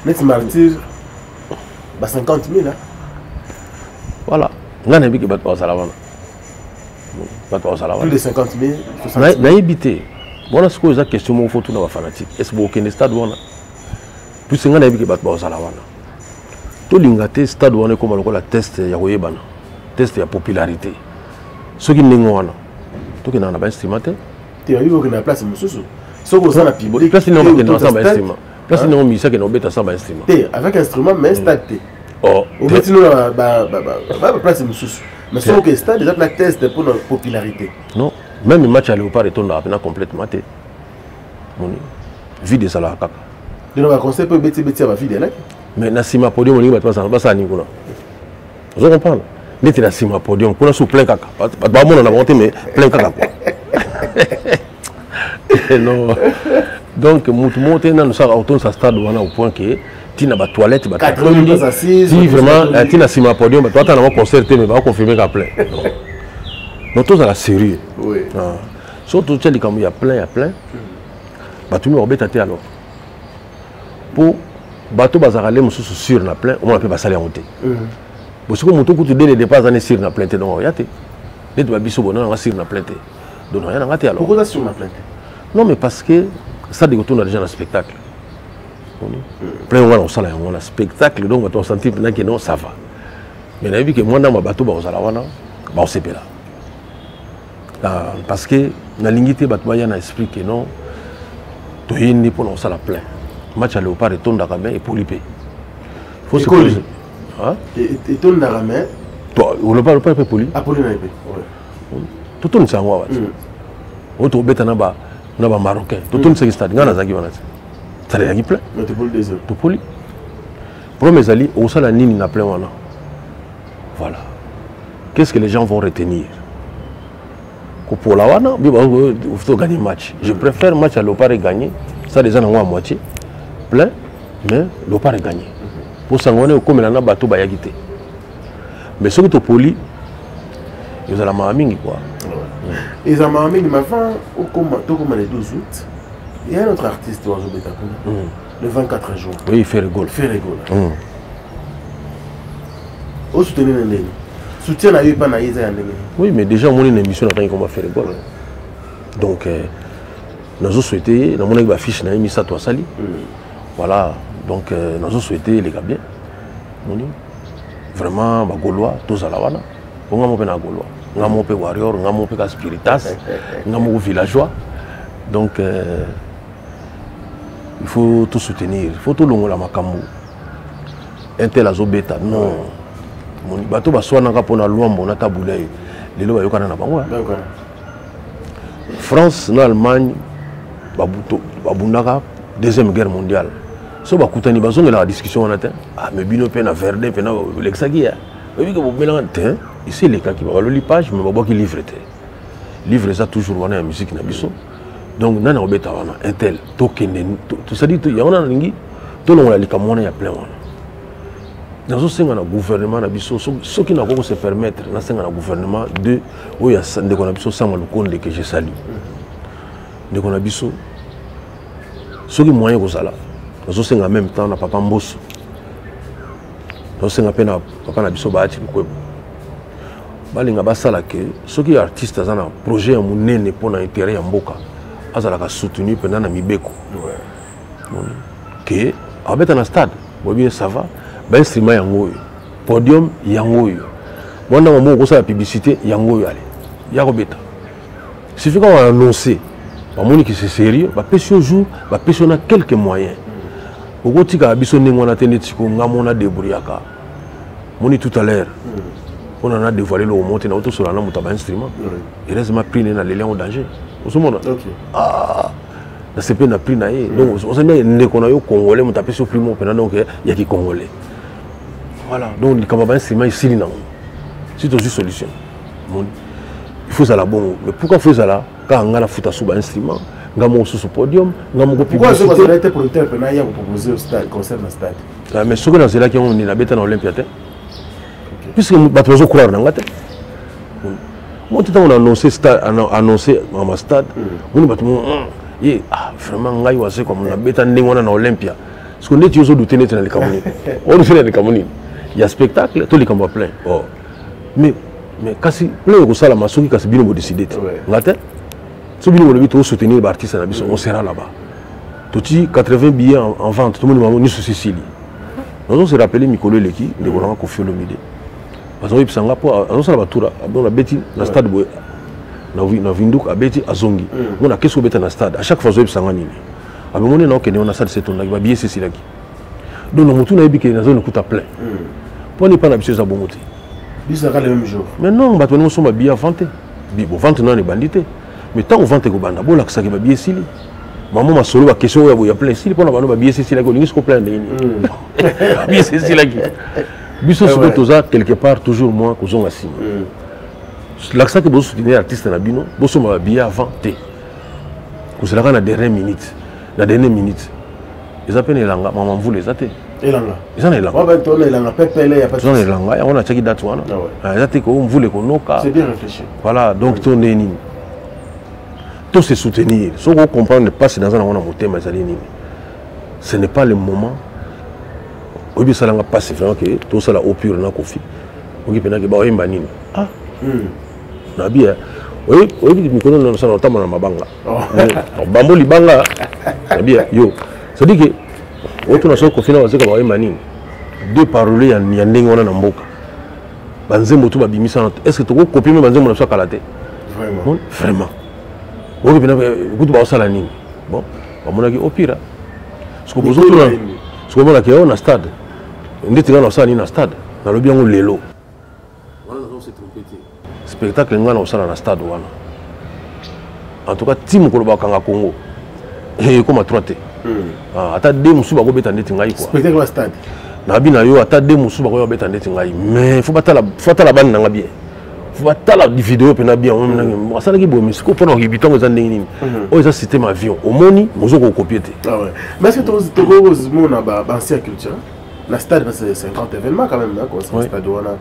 Speaker 8: Net martyr ba 50 000 hein.
Speaker 1: Voilà. Nga na biki bato basalavana.
Speaker 8: Plus de 50 000, 60 000.
Speaker 1: Na habité. Bon, ce que vous avez question, il faut tout dans fanatique. Est-ce que vous avez un stade où on a plus de 50 000 bato basalavana. Tout l'ingate stade où on est comme la test ya koyebana. Test ya popularité. Ce qui n'est pas tout qui n'a pas instrument.
Speaker 8: Tu as vu que na place mususu. Ce que vous avez public.
Speaker 1: Place n'a pas instrument. Place n'a pas musique qui n'a pas instrument.
Speaker 8: Avec instrument mais stade.
Speaker 1: Oh.
Speaker 8: Au fait nous ba place mususu. Mais c'est que stade déjà la test pour notre popularité.
Speaker 1: Non, même le match à Léopard est tourné complètement. Vide ça là kaka.
Speaker 8: De nos conseils peut bêter va vide là.
Speaker 1: Mais na sima podium on va pas ça ni kuna. Vous comprenez? N'était na sima podium pour sous plein kaka. Pas bon on a monté mais plein kaka. Non. Donc monter dans ça autour ça stade on a au point que tina ba toilette ba si vraiment tina sima podium ba toi t'as un concert mais va confirmer qu'à plein non tous à la série
Speaker 8: oui
Speaker 1: surtout tu dis comme il y a plein ba tout me rebeta alors pour bateau bazarale mususu sur na plein on appelle ba saler monter parce que moto kutu dès le départ ça n'est sur na plein te non ya te les ba biso bona na sur na plein te donc rien na alors
Speaker 8: pourquoi ça sur na plein
Speaker 1: non mais parce que ça dit que on a déjà un spectacle. Plein on a spectacle donc on sentit que non ça va. Mais on a vu que moi dans ma bateau on s'est là. Parce que la lignité bateau y a un esprit que non. Tu es ni pour ça la plein. Match à Léopard et tourne d'Aramé et Polipé.
Speaker 8: Faut se poser. Hein? Et tourne d'Aramé.
Speaker 1: Toi, on ne parle pas de Poli.
Speaker 8: Ah Poli n'avait pas.
Speaker 1: Tout tourne ça moi. On trouve bête naba marocain. Tout tourne ce stade. Ngana zaki wana. Ça les a plein.
Speaker 8: Mais tu peux le désir.
Speaker 1: Tout poli. Pour mes alliés, au sein de la Nini n'a plein wana. Voilà. Qu'est-ce que les gens vont retenir? Pour la wana, il faut gagner le match. Je préfère match à Léopard et gagner. Ça les gens ont à moitié. Plein, mais Léopard est gagné. Pour ça, on est comme un bateau bayagité. Mais ce qui est poli, ils ont la mamingi quoi.
Speaker 8: Ils ont mamingi, mais avant, comme les 12 août. Il y a un autre artiste le 24 juin.
Speaker 1: Oui, il fait rigole.
Speaker 8: Où soutenir les soutien à pas naïs.
Speaker 1: Oui, mais déjà, on a une émission à comment faire rigole. Donc, nous avons souhaité, nous avons une affiche, nous avons mis ça à Sali. Voilà, donc nous avons souhaité les gars bien. Vraiment, les Gaulois, tous à la Wana. On a un peu de Gaulois. On a un peu de warrior, on a un peu de spiritas, on a un peu de villageois. Donc, il faut tout soutenir, il faut tout longola makambo. Un tel azobeta, non. Mon bateau va soit naka pona luambo na tabulay. Lelo ba yokana na bango. France na Allemagne babuto babundaka deuxième guerre mondiale. So bakutani bazonga la discussion on atteint. Ah mais bino pe na Verdun pe na Lexaki ya. Oui que vous mélangez ici les cas qui va le lipage mais babo qui livre té. Livre ça toujours wana musique na biso. Donc nana obeta wana un tel tokende tout ça dit ya wana lingi to longola likamona ya plein wana. Dans ce gouvernement, ceux qui n'ont pas se permettre, dans ce gouvernement, de que je salue. Ceux qui moyens que ça là, dans ce en même temps, papa Mbosso. Dans ce papa Nabiso Bahati Kwebo. Balinga basala que ceux qui artistes ont un projet à mon pour l'intérêt en Mboka, azalaka soutenu pendant na mibeko. Que avec un stade, bien ça va. Ben instrument yango podium yango yo mwana mamo ko sa publicité yango yo ale ya robeta suffit qu'on annoncer ba moni que c'est sérieux ba pesi jour ba pesi na quelques moyens okotika biso ndenge wana tene tiko ngamona débrouillaka moni tout à l'heure on a dévoilé le monter na auto sur la moto ba instrument il reste ma pris na l'élément en danger au ce moment ah na CP na pris na ye donc on sait bien ndeko na yo congolais mo taper sur primo pendant donc il y a qui congolais. Voilà, donc les camarades instruments ici, c'est aussi une solution. Il faut ça la bon. Mais pourquoi faut ça là? Quand on a la foot sous instrument, on a sur ce podium, on a mon
Speaker 8: pourquoi vous avez été producteur pour proposer au stade, concert dans le stade?
Speaker 1: Mais ce que dans là qui on est la bête dans l'Olympia, puisque nous battons croire dans la tête. Moi tout on a annoncé stade, annoncé dans ma stade, on battons vraiment ngai wasé comme la bête dans l'Olympia. Parce qu'on est toujours douté dans les Camerounais. On fait les Camerounais. Il y a spectacle, tous les camarades pleins. Oh. Mais kasi plein de ça la maçon qui kasi bien au décider. Ngate. Si bien on veut soutenir les artistes on sera là-bas. Tout 80 billets en vente, tout le monde ni souci Sicile. Nous on se rappelé Mikolo Leki de Goranga Kofi Olomide. Parce que bisanga po on ça la batura, on a beti na stade boy. Na Vinduk a beti azongi. On a qu'est-ce beta na stade. À chaque fois on bisanga nini. Abomone na okene on a ça de cette on a billet Sicile là. Donc nous tout na ebiki na zone kuta plein. Pour ne pas n'habituer à bon côté.
Speaker 8: Ils le même jour.
Speaker 1: Mais non, nous sommes bien vantés. Bon, vente non, les bandités. Mais tant qu'on vente que banda, bon, là, ça qui va bien ici. Maman m'a solo la question, il y a plein ici. Pour nous, on va bien ici, là, on est plein de bien ici, là. Biso sur tout quelque part, toujours moins que nous assis. L'accent que vous soutenez artiste na bino, vous sommes bien vantés. Vous êtes là dans la dernière minute. La dernière minute. Ils appellent les langues, maman vous les attendez.
Speaker 8: Elanga.
Speaker 1: Ils en elanga.
Speaker 8: Elanga pepele ya pas.
Speaker 1: Ils en elanga. On a checké date wana. Ils on voulait qu'on noka.
Speaker 8: C'est bien réfléchi.
Speaker 1: Voilà, donc ton nini. Tout se soutenir. Ce qu'on comprend ne pas c'est dans un on a monté mais ça nini. Ce n'est pas le moment. Obi salanga passe vraiment que tout ça là au pur na kofi. Obi pena ke ba oyemba nini. Ah. Na bien. Oui, mikono na ça notama na mabanga. Bambo libanga. Na bien. Yo. Ça dit que autre nation confina wazeka ba manini deux paroles ya ndenge wana na mboka banzembo tu babimisa est-ce que tu copier même banzembo na so kalaté vraiment oki bina kutu ba osala nini bon ba monaki opira ce que bozo tuna ce que mona ke na stade ndeti ngana osala ni na stade na lobi yango lelo wana zo se trompete spectacle ngana osala na stade wana en tout cas team ko ba kanga Congo et comme à 3T. Ata deux musu bako beta ndeti ngai quoi.
Speaker 8: Spectacle stade.
Speaker 1: Na bina yo ata deux musu bako beta ndeti ngai. Mais faut pas la bande na bien. Faut pas la vidéo pe na bien. On ça ki bo mais ko pona ribiton za ndenge nini. O ça système avion. Au moni mozo ko copier té.
Speaker 8: Ah ouais. Mais est-ce que tu gros mon na ba ancien culture. La stade c'est 50 événements quand même là quoi stade wana.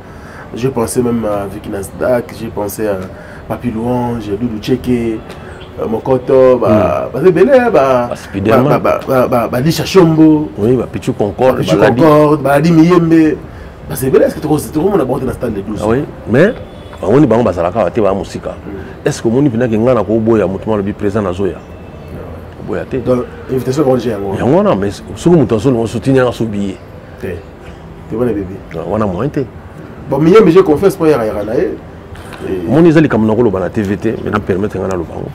Speaker 8: J'ai pensé même à Vicky Nasdaq, j'ai pensé à Papi Louange, Doudou Tcheke. Mokoto, c'est belé, Lisha Chombo,
Speaker 1: Pichu Concorde,
Speaker 8: Baladi Miyembe. C'est belé, est-ce que tu as abordé dans le stade de 12?
Speaker 1: Oui, mais on est bazalaka te ba musika. Est-ce que moni pina ngana ko boya mutumalo bi présent na zoya? Boya te.
Speaker 8: Donc invitation ko j'ai yango.
Speaker 1: Yango na mais ce que mutanso no soutenir na sobiye.
Speaker 8: Te bon bébé.
Speaker 1: On a moins te.
Speaker 8: Bon Miyembe j'ai confesse pour yara nae.
Speaker 1: Moni zali comme na ko lo bana TVT, mais na permettre ngana lo bango.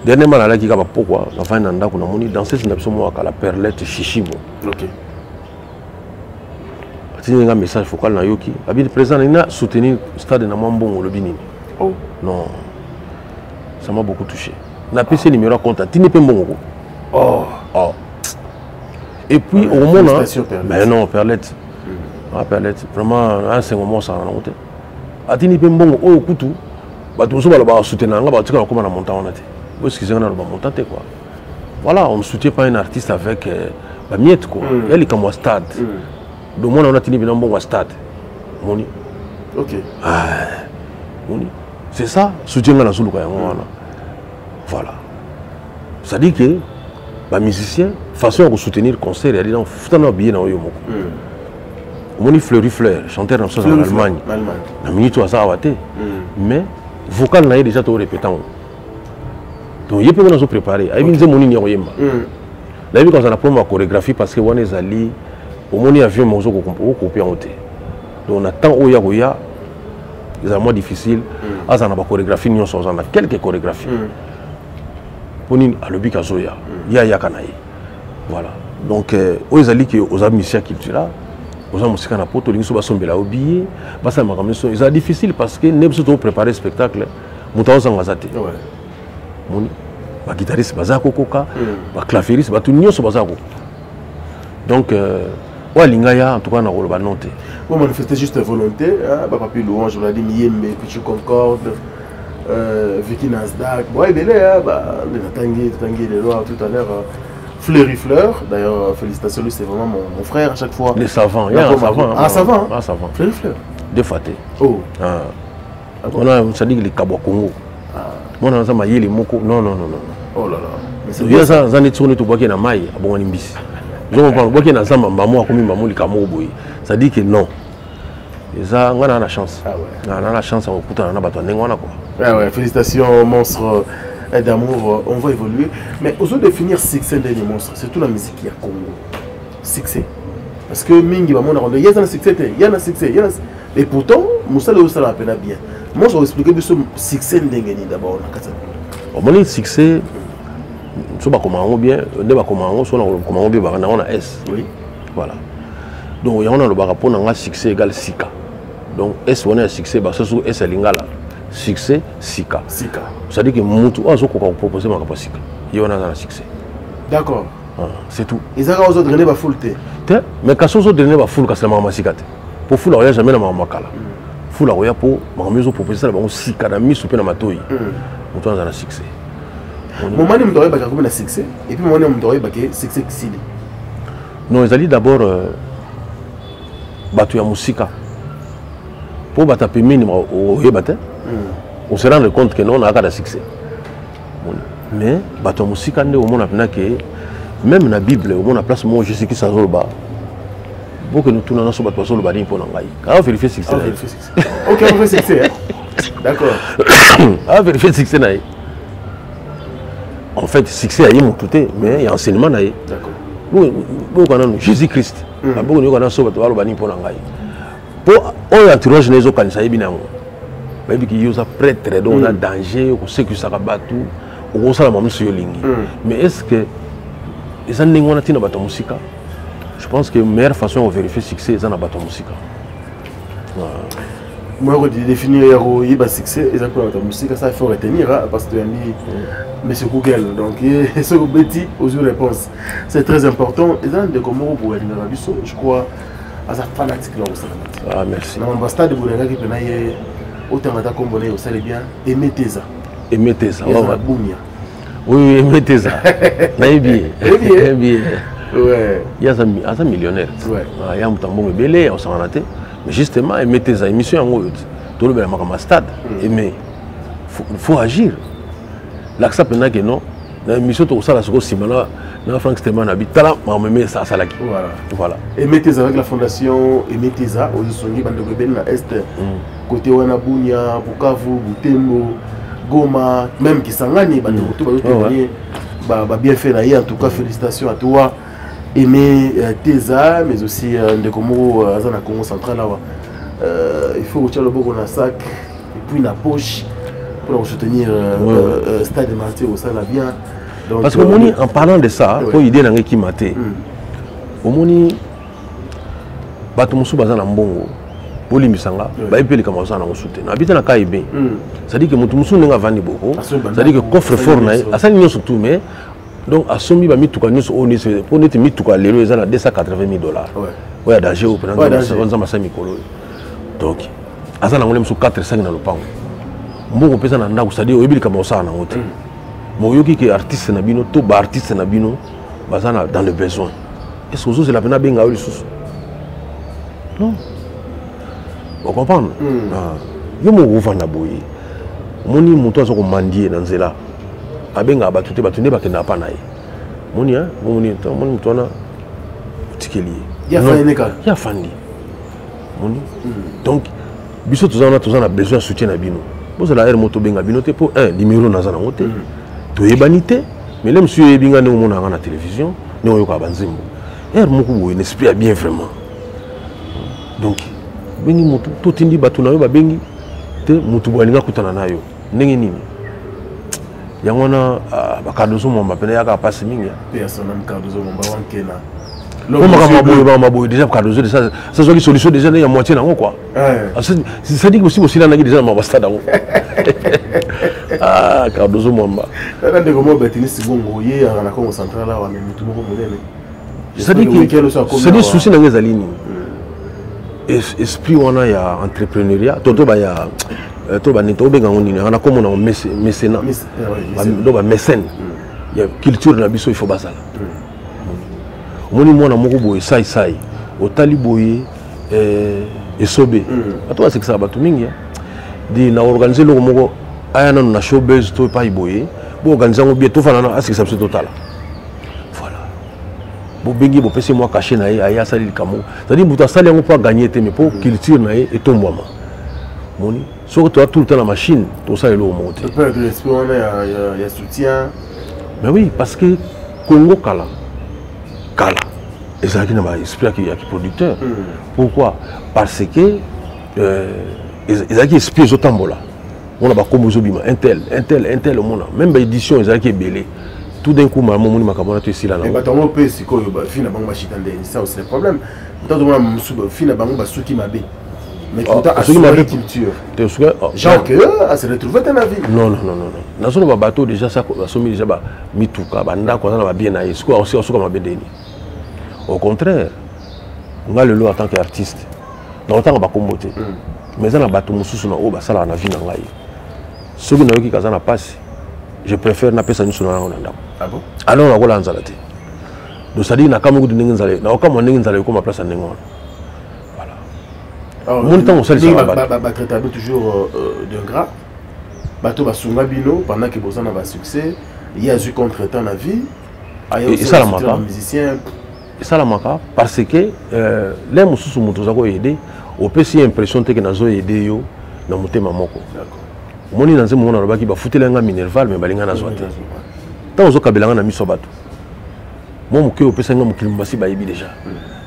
Speaker 1: Dernièrement, là, qui a pourquoi la fin d'un d'accord, on a dans cette nation la perlette chichibo.
Speaker 8: Ok.
Speaker 1: Un message focal na yoki. Habite président, il a soutenu le stade de Namambon le Bini.
Speaker 8: Oh.
Speaker 1: Non. Ça m'a beaucoup touché. On a payé numéro à compte. Tu n'es pas bon.
Speaker 8: Oh.
Speaker 1: Oh. Et puis au moment mais non, perlette. Ah, perlette. Vraiment, un second moment, ça a monté. A tu n'es pas bon. Oh, couteau. Bah, tout ça, va soutenir. Bah, tu sais comment on a monté. Parce qu'ils ont monté quoi. Voilà, on ne soutient pas un artiste avec la miette quoi. Elle est comme au stade. Donc moi on a tenu bien bon au stade. Moni.
Speaker 8: Ok.
Speaker 1: Ah, Moni. C'est ça, soutien dans la soule quoi. Voilà. Ça dit que les musiciens façon de soutenir le concert et aller dans foutant bien dans Yomoko. Moni Fleury Fleur, chanteur en Allemagne. La minute où ça a été. Mais vocal n'a déjà tout répétant. Donc il peut nous préparer. Il y a mon ignorant. Là il quand on a pour ma chorégraphie parce que on est allé au moni avion mozo ko copier en hauteur. Donc on attend oya oya. C'est moins difficile. As on a pas chorégraphie ni on a quelques chorégraphies. Poni à lobi kazoya. Ya kanaï. Voilà. Donc aux alliés qui aux amiciens culturels, aux amis na poto lingi so ba sombela obier, ba ça ma mission. C'est difficile parce que ne pas préparer spectacle. Mutaon zangazate. Ouais. Les guitaristes, les claviéristes, tout le monde est. Donc, en tout cas, on a noté.
Speaker 8: Vous manifestez juste volonté, Papi Louange, on a dit Miyembe, Pichu Concorde, Vicky Nasdaq, on a tangué les lois tout à l'heure. Fleury Fleur, d'ailleurs, félicitations, lui c'est vraiment mon frère à chaque fois.
Speaker 1: Les savants, il y a un savant.
Speaker 8: Ah, savant.
Speaker 1: Ah, savant.
Speaker 8: Fleury Fleur.
Speaker 1: Deux fois.
Speaker 8: Oh.
Speaker 1: On a dit que les Kabwa Congo. Moi, on a dit les moko. Non.
Speaker 8: Oh là là.
Speaker 1: Il y a ça, j'en ai tourné tout le monde maille à Bonanimbis. Je comprends que dans Zamba, maman a commis maman les Kamo boy. Ça dit que non. Et ça, on a la chance. On a la chance à écouter un abattoir.
Speaker 8: Ah ouais, félicitations, monstre d'amour. On va évoluer. Mais osons définir succès des monstres. C'est toute la musique qui a Congo. Succès. Parce que Mingi va m'en il y a un succès, il y a un succès, et pourtant, Moussa le Ossa l'appelle bien. Moi, je vais expliquer le succès d'abord.
Speaker 1: Mon succès, je vais comment bien, comment bien, on a S.
Speaker 8: Oui.
Speaker 1: Voilà. Donc, il y a un rapport à succès égal Sika. Donc, S, on a un succès, parce que S est lingala. Succès, Sika.
Speaker 8: Sika.
Speaker 1: Ça dit que Moutou, on a proposé ma capacité. Il y a un succès.
Speaker 8: D'accord.
Speaker 1: C'est tout.
Speaker 8: Ils ont osé drainer la foule.
Speaker 1: Mais quand ils ont drainé la foule, c'est la maman Sikate. Pour foule, il n'y a jamais la maman Kala. Foule, il y a pour ma maison proposer la maman Sika, la mise sur la matouille. On a un succès.
Speaker 8: Mon mari me doit comme un succès. Et puis mon mari me doit succès qui s'il
Speaker 1: non, ils allaient d'abord battre la musique. Pour battre le minimum au Yébaté, on se rend compte que non, on a un succès. Mais battre la musique, on a que même dans la Bible, on a place moi Jésus qui s'azolba. Pour que nous tournions sur notre sol bani pour nous engager. On vérifie succès.
Speaker 8: Ok, on fait succès. D'accord.
Speaker 1: On vérifie succès. En fait, succès a mon côté, mais il y a enseignement.
Speaker 8: D'accord.
Speaker 1: Nous avons Jésus-Christ. Nous avons sur notre bani pour nous engager. Pour on entourage les autres quand ça y est bien. Mais il y a prêtre, donc on a danger, on sait que ça va battre, on sait la même chose. Mais est-ce que les années où on a tiré la musique, je pense que la meilleure façon de vérifier le succès, c'est la musique.
Speaker 8: Moi, je définir le succès, c'est la musique, ça il faut retenir, parce que tu as mis M. Google, donc ce petit aux réponses. C'est très important. Et dans des comment pour être dans la vie, je crois, à sa fanatique là aussi.
Speaker 1: Ah, merci.
Speaker 8: Dans le stade de Bouranga qui peut naître, autant de comboner, vous savez bien, aimez ça.
Speaker 1: Aimez ça.
Speaker 8: Oui,
Speaker 1: mettez ça.
Speaker 8: Ouais.
Speaker 1: Il y a un millionnaire. Il y a un tambour belé, on s'en a raté. Mais justement, mettez ça. Émission en haut. Tout le monde est stade. Mais il faut agir. L'accès pendant que non. Dans l'émission, tout ça, c'est aussi maintenant. Dans Franck Stéman habite là, mais met ça là. Voilà. Et mettez ça avec la fondation. Et mettez ça aux Songi Bandogobel na Est. Côté Wanabunya, Bukavu, Butembo. Goma, même qui s'engage, bien fait en tout cas félicitations à toi, Aimé Teza, mais aussi de Congo, Azana Congo central. Il faut que tu aies le bon sac, et puis la poche,
Speaker 8: pour soutenir Stade Martyr au sein de la bien. Donc,
Speaker 1: parce que en parlant de ça, pour idée dans qui maté, au moni, bato musu bazana mbongo, pour limisanga, bah épée les camarades na soutenir. Habite na Kaibé, ça dit que mutu musu n'enga vandi beaucoup, ça dit que coffre fort na, à ça n'y surtout mais donc à somme ba mituka nyos on est pour net mituka lelo ezana $280,000. Ouais danger au pendant on zama 5 mikolo. Donc à ça na ngole musu 4-5 na lopango. Mbongo pesa na ndako ça dit oyebili camarades na ngote. Moyoki que artiste na bino to ba artiste na bino bazana dans le besoin. Est-ce que c'est la peine benga ou sous? Non. Vous comprenez? Yo mo vanda boyi. Moni muto azo ko mandie na nzela. Abenga batute batune bakena pa naye. Moni hein, moni muto na tikeli.
Speaker 8: Ya fandi ka.
Speaker 1: Ya fandi. Moni. Donc biso tozana besoin de soutien na bino. Vous la air moto benga bino te pour un numéro na zana ngote. To yebanité, mais là monsieur ebinga ne mona na télévision, ne oyoka banzimbo. Air moko boye n'esprit bien vraiment. Donc bengi moto to tindi batu na yo ba bengi te moto boalinga kutana nayo. Ndenge nini? Yangona bakadozo mo mapena yaka passe mingi.
Speaker 8: Personne na kadozo mo ba wankena.
Speaker 1: On m'a déjà cadeau ça soit une solution déjà il y a moitié dans quoi. Ça dit que aussi là déjà ma basta dans. Ah cadeau mwamba.
Speaker 8: Là de comment betini sigongo yé na Congo central là wa mutu moko monene.
Speaker 1: Ça dit que c'est des soucis dans les lignes. Esprit on a ya entrepreneuriat, toto ba ya to ba nito benga on ni na comme on mécénat. Do ba mécène. Il y a culture na biso il faut basala. Moni mwana moko boye sai otali boye esobe atwa c'est que ça batu mingi di na organiser lo moko aya na showbiz to pa boye bo organiser ngo bien to fana na c'est ça total voilà bo bengi bo pese moi caché na aya sali likamo ça dit buta sali ngo pas gagner te mais pour culture na et tomboma moni surtout tout le temps la machine to ça lo monter
Speaker 8: peut que l'esprit on a ya soutien
Speaker 1: mais oui parce que Congo kala et ça qui n'a pas esprit qui est producteur. Pourquoi? Parce que ils ont qui esprit autant là. On a pas comme Zobima, un tel au monde. Même bah édition ils ont qui est belé. Tout d'un coup maman moni makabona tu ici là.
Speaker 8: Et bah ton peu c'est quoi bah fina bango machitande ça c'est le problème. Tant de moi fina bango bah souki mabe. Mais tout à ce ma culture. Tu sais genre que à se retrouver dans la vie. Non. Dans son bateau déjà ça somi déjà bah mituka banda quoi na ba bien na est quoi aussi comme bedeni. Au contraire, on a le lot en tant qu'artiste. Dans le temps, on va combattre. Mais on a battu mon sous au bas la vie dans l'aïe. Ceux qui n'ont pas passé, je préfère n'a pas ça nous sur la ah bon? Alors on a quoi l'anzalate. Donc ça dit n'a qu'à me donner une zalée. N'a aucun moyen d'enzaler comme ma place en Nengon. Voilà. Mon temps on s'est dit battre toujours de gras. Bateau va sur Mabino pendant que Bozan a succès. Il y a eu contre-temps la vie.
Speaker 1: Et ça la musicien. Et ça la maka parce que les mususu mutu zako aider au PC impression te que nazo aider yo na mutema moko. D'accord. Moni nanze mona robaki ba futela nga minerval mais balinga na zote. Tant ozo kabelanga na miso bato. Moi muke au PC nga mukili mbasi ba yebi déjà.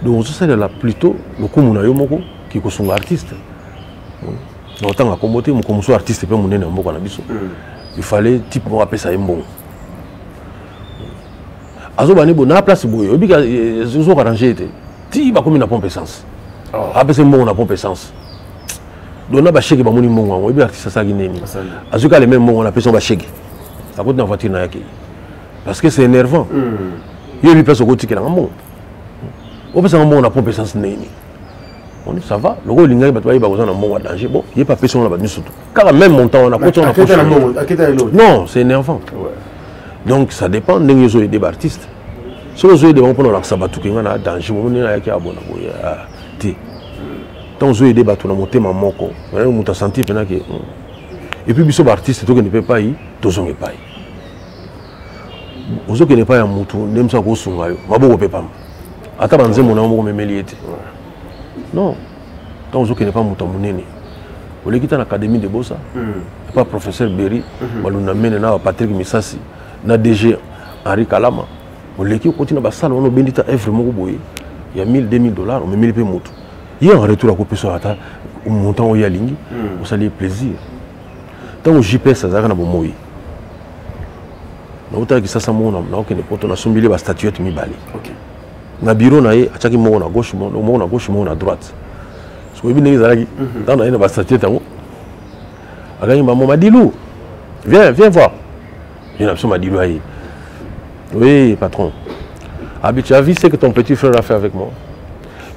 Speaker 1: Donc on se là plutôt le kumu na yo moko qui ko sunga artiste. Na otanga kombote mu komuso artiste pe munene mboko na biso. Il fallait type mo apesa mbongo. Azo bani bo na place boyo obika zo arranger te ti ba comme na pompe essence après c'est bon na pompe essence donc na ba chèque ba moni mbongo obi artiste ça gi neni azo ka le même mbongo na personne ba chèque à côté na voiture na yake parce que c'est énervant yo lui personne ko tikela mbongo o pesa mbongo na pompe essence neni on dit ça va le go linga ba to ba ko na mbongo danger bon il pas personne na ba niso car même montant on a côté on a non c'est énervant. Donc ça dépend de les autres des artistes. Si les autres vont prendre la sabatou qui est danger, on est avec abona boya. Tant les autres débattent on a monté ma moko, on a senti pendant que et puis biso artiste tout qui ne peut pas y, tous on ne peut pas y. Aux autres qui ne pas y a mutu, n'aime ça qu'on songe ayo, ma bo peut pas. Ata banze mon amour me meliete. Non. Tant aux autres qui ne pas mutu monene. Au lieu quitter l'académie de Bossa, pas professeur Berry, baluna mene na Patrick Misasi. Na DG Henri Kalama on l'équipe continue à basala on a bendita vraiment boye il y a $1000-2000 on me met les moto il y a un retour à couper sur la montant au yalingi on ça les plaisir tant que JPS azaka na bomoyi na utaki sasa mona na okene poto na sombili ba statuette mibali na bureau na ye achaki moko na gauche moko na gauche moko na droite so ebi ndenge ezalaki tant na ye na ba statuette yango akaki mama Madilu viens voir je n'ai absolument Madilu aye oui patron ah tu as vu ce que ton petit frère a fait avec moi.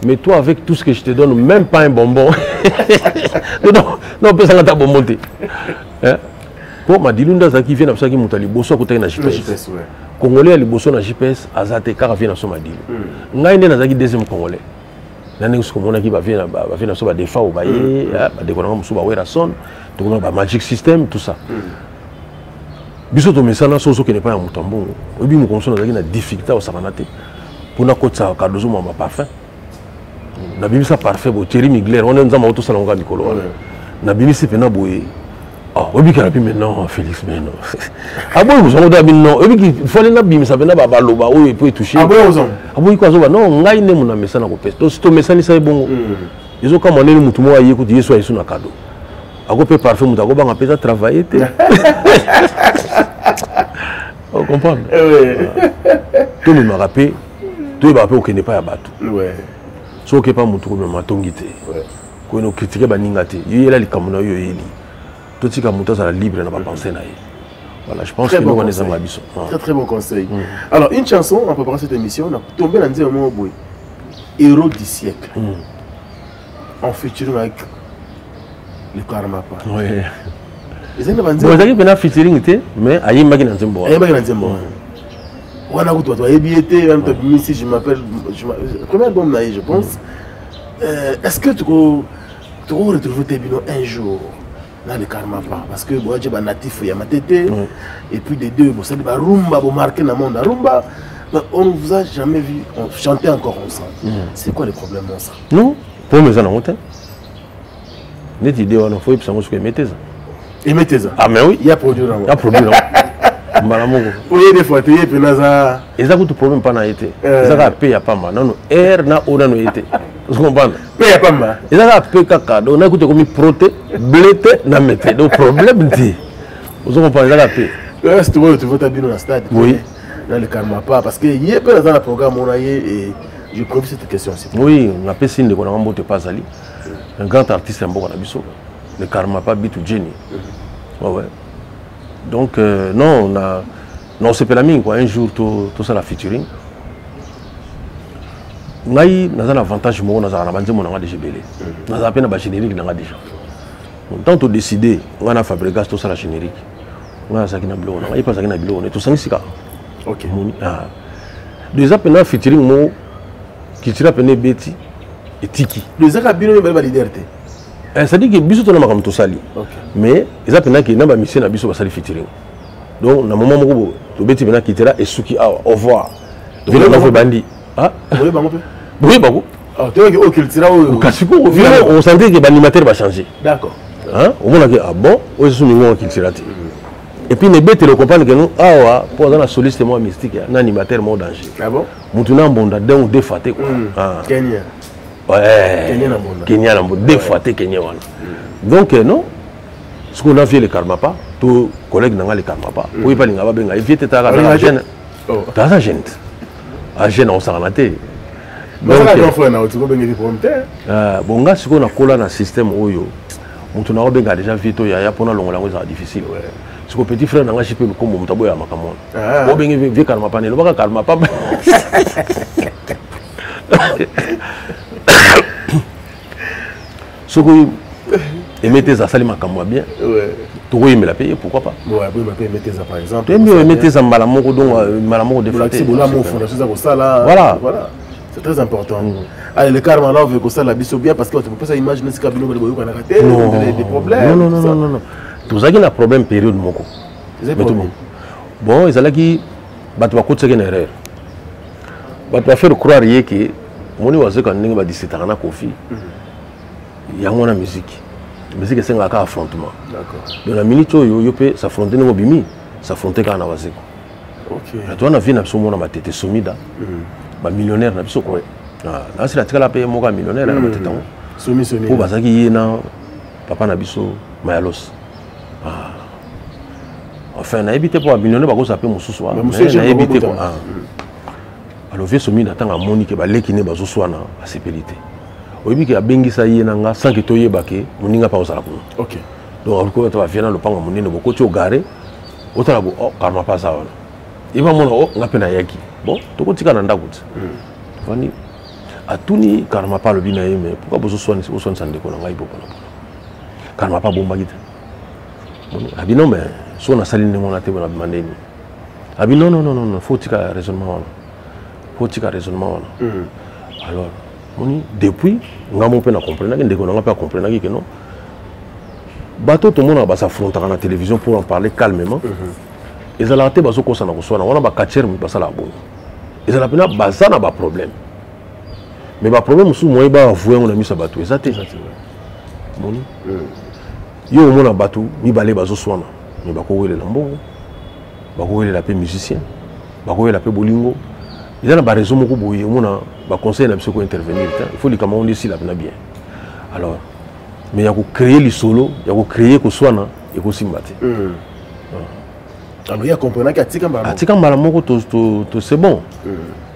Speaker 1: Mais toi, avec tout ce que je te donne, même pas un bonbon. non, on peut s'en faire bonbon. Pour ma dilunda qui vient à ça qui monte à l'Ibosso à côté de JPS. Congolais à l'Ibosso na JPS, Azate car vient à son Madilu. N'a une des deuxième Congolais. N'a pas comme on a qui va venir à son défa au baillet, des gouvernements sous Bawera son, tout le Magic System, tout ça. Biso to mesana soso qui n'est pas un moutambo. Obi nous console dans une difficulté au savanate. Pour na côte ça kadozo mama parfum. Na bimi ça parfait bo Thierry Migler on est dans ma auto salon ga mikolo. Na bimi c'est pena boye. Ah obi ka bi maintenant Félix maintenant. Ah bon vous on da bi non obi ki fallait na bimi ça pena ba loba o peut toucher. Ah bon vous ah bon ko azoba non ngai ne muna mesana ko peste. To mesani ça bongo. Ils ont comme on est mutumo ayi ko yeso ayi na cadeau. Ako pe parfum muta ko ba ngapeza travailler te. On comprend. Tout le monde rappelle, tout le monde qui n'est pas à battre. Ce qui n'est pas mon tour, mais ma tongité. Quand on critique les ningate, il y a les camouflages, il y a tout ce qui est monté à la libre, n'a pas pensé naï. Voilà, je pense que nous on est en abysson.
Speaker 8: Très très bon conseil. Alors une chanson en préparant cette émission, on a tombé dans un moment où héros du siècle. En featuring avec le Karmapa.
Speaker 1: Oui. Vous avez fait un featuring, mais il y a une máquina de bois.
Speaker 8: Il y a une máquina de bois. On a goûté, si je m'appelle, premier album, je pense. Est-ce que tu vas retrouver tes bilans un jour dans le Karmapa? Parce que moi, j'ai un natif, il y a ma tête. Et puis les deux, ça dit rumba, vous marquez dans le monde rumba. On ne vous a jamais vu chanter encore ensemble. C'est quoi le problème dans ça?
Speaker 1: Non, pour mes amis, net idée, on a fait que ça mettez ça.
Speaker 8: Et mettez ça.
Speaker 1: Ah mais oui.
Speaker 8: Il y a produit là.
Speaker 1: Il y a produit là.
Speaker 8: Oui, des fois, tu es pénasa.
Speaker 1: Et ça coûte problème pas na été. Ça va payer pas mal. Non, air na ona no été. Vous comprenez?
Speaker 8: Paye pas mal.
Speaker 1: Et ça va payer caca. Donc on a coûté comme proté, blété na mettez. Donc problème dit. Vous comprenez ça va payer.
Speaker 8: Est-ce que tu veux t'habiller dans le stade?
Speaker 1: Oui.
Speaker 8: Dans le Karmapa parce que il y a pas dans le programme on a et je prévu cette question aussi.
Speaker 1: Oui, on a fait signe de qu'on a monté pas Ali. Un grand artiste en Boko Nabiso. Le Karmapa Bitu Jenny. Ouais. Donc, non, on s'est fait la mine, quoi. Un jour, tout ça, la featuring. On a un avantage, on a un déjà belé. On a un générique déjà. Donc, tant qu'on décidé, on a fabriqué tout ça, la générique. On a ça qui n'a pas on a pas ça qui n'a pas on est tout ça ici.
Speaker 8: Ok.
Speaker 1: Déjà, pendant la featuring, qui tire à peine Betty et Tiki.
Speaker 8: Les Arabes, ils ont leader.
Speaker 1: Ça dit que biso to na makam to sali. Mais ils appellent que na ba mission na biso ba sali featuring. Donc na moment moko to beti bena kitera et suki au revoir. Donc on a bandi. Ah,
Speaker 8: oui bango pe.
Speaker 1: Oui bango.
Speaker 8: Ah, tu vois que au cultura au
Speaker 1: kasiko on sentait que l'animateur va changer.
Speaker 8: D'accord.
Speaker 1: Hein? Au moins que ah bon, on se soumet au cultura. Et puis les bêtes le comprendre que nous ah pour dans la soliste moi mystique, un animateur mon danger.
Speaker 8: Ah bon?
Speaker 1: Mutuna bonda donc défaté quoi.
Speaker 8: Ah. Kenya.
Speaker 1: Ouais, Kenya deux fois Kenya. Donc non, ce qu'on a fait le Karmapa, tous collègues n'ont pas le Karmapa. Oui, pas les gars, ben, ils étaient à la gêne. Dans la gêne. À gêne, on s'en a été. Donc, bon, gars, ce qu'on a collé dans le système, on a déjà vu qu'il y a pour nous difficile. Ce que petit frère n'a pas chipé comme mon tabou à Makamon. On a vu Karmapa, il n'y a pas Karmapa. Ce que mettez ça, ça lui marque bien. Tu veux me la payer, pourquoi pas?
Speaker 8: Ouais, oui, mettez ça par exemple.
Speaker 1: Tu veux mettre ça malamongo donc malamongo déflaté. Voilà.
Speaker 8: C'est très important. Allez, le karma là, on veut que ça la bise bien parce que tu peux pas imaginer ce cabine de boyau qu'on a raté, des problèmes.
Speaker 1: Non. Tout ça qui a un problème période moko. Bon, ils allaient qui battre côté une erreur. Battre faire croire que mon oiseau quand on dit c'est un coffee. Il y a une musique. La musique c'est un affrontement. D'accord. Dans la minute où il peut s'affronter dans bimi, s'affronter quand on a vasé. OK. Toi on a vu na somo na matete somida. Ba millionnaire na biso quoi. Là c'est la tika la paye moka millionnaire na matete tango. Somi. Pour bazaki na papa na biso mayalos. enfin na évité pour abandonner ba ko ça peut mususu
Speaker 8: mais na
Speaker 1: évité quoi alors vieux somi na tanga moni ke ba lekine ba zo swana a sépélité oyebi ke abengisa ye nanga sans que toyeba ke moninga pa osala kuna
Speaker 8: OK
Speaker 1: donc ko to va viena lo panga monene boko ti ogare otala bo oh karma pas ça wana iba mona oh ngape na yaki bon tokotika na ndako ti fani atuni karma pas le bina ye mais pourquoi bozo soani sande ko na ngai bo pana karma pas bomba gite abi non mais so na saline mona te bona mandeni abi non faut tika raisonnement alors moni depuis ngamo pe na comprendre ndeko na pas comprendre que non bateau tout le monde va s'affronter à la télévision pour en parler calmement. Ils ont été basés comme ça, on a pas catcher mais pas ça la bonne. Ils ont pas basé na pas problème. Mais pas problème sous moi ba avouer on a mis ça bateau exact. Bon. Yo au monde bateau, mi balé bazo soana. Mais ba ko wele lambo. Ba ko wele la pe musicien. Ba ko wele la pe bolingo. Ils ont pas raison moko boye on a ba conseil na ko intervenir. Il faut les camarades ici là bien. Alors mais il y a créer les solos, il y a créer que soit na et que simbati.
Speaker 8: Alors il y a compris que atika mbala.
Speaker 1: Atika mbala moko to c'est bon.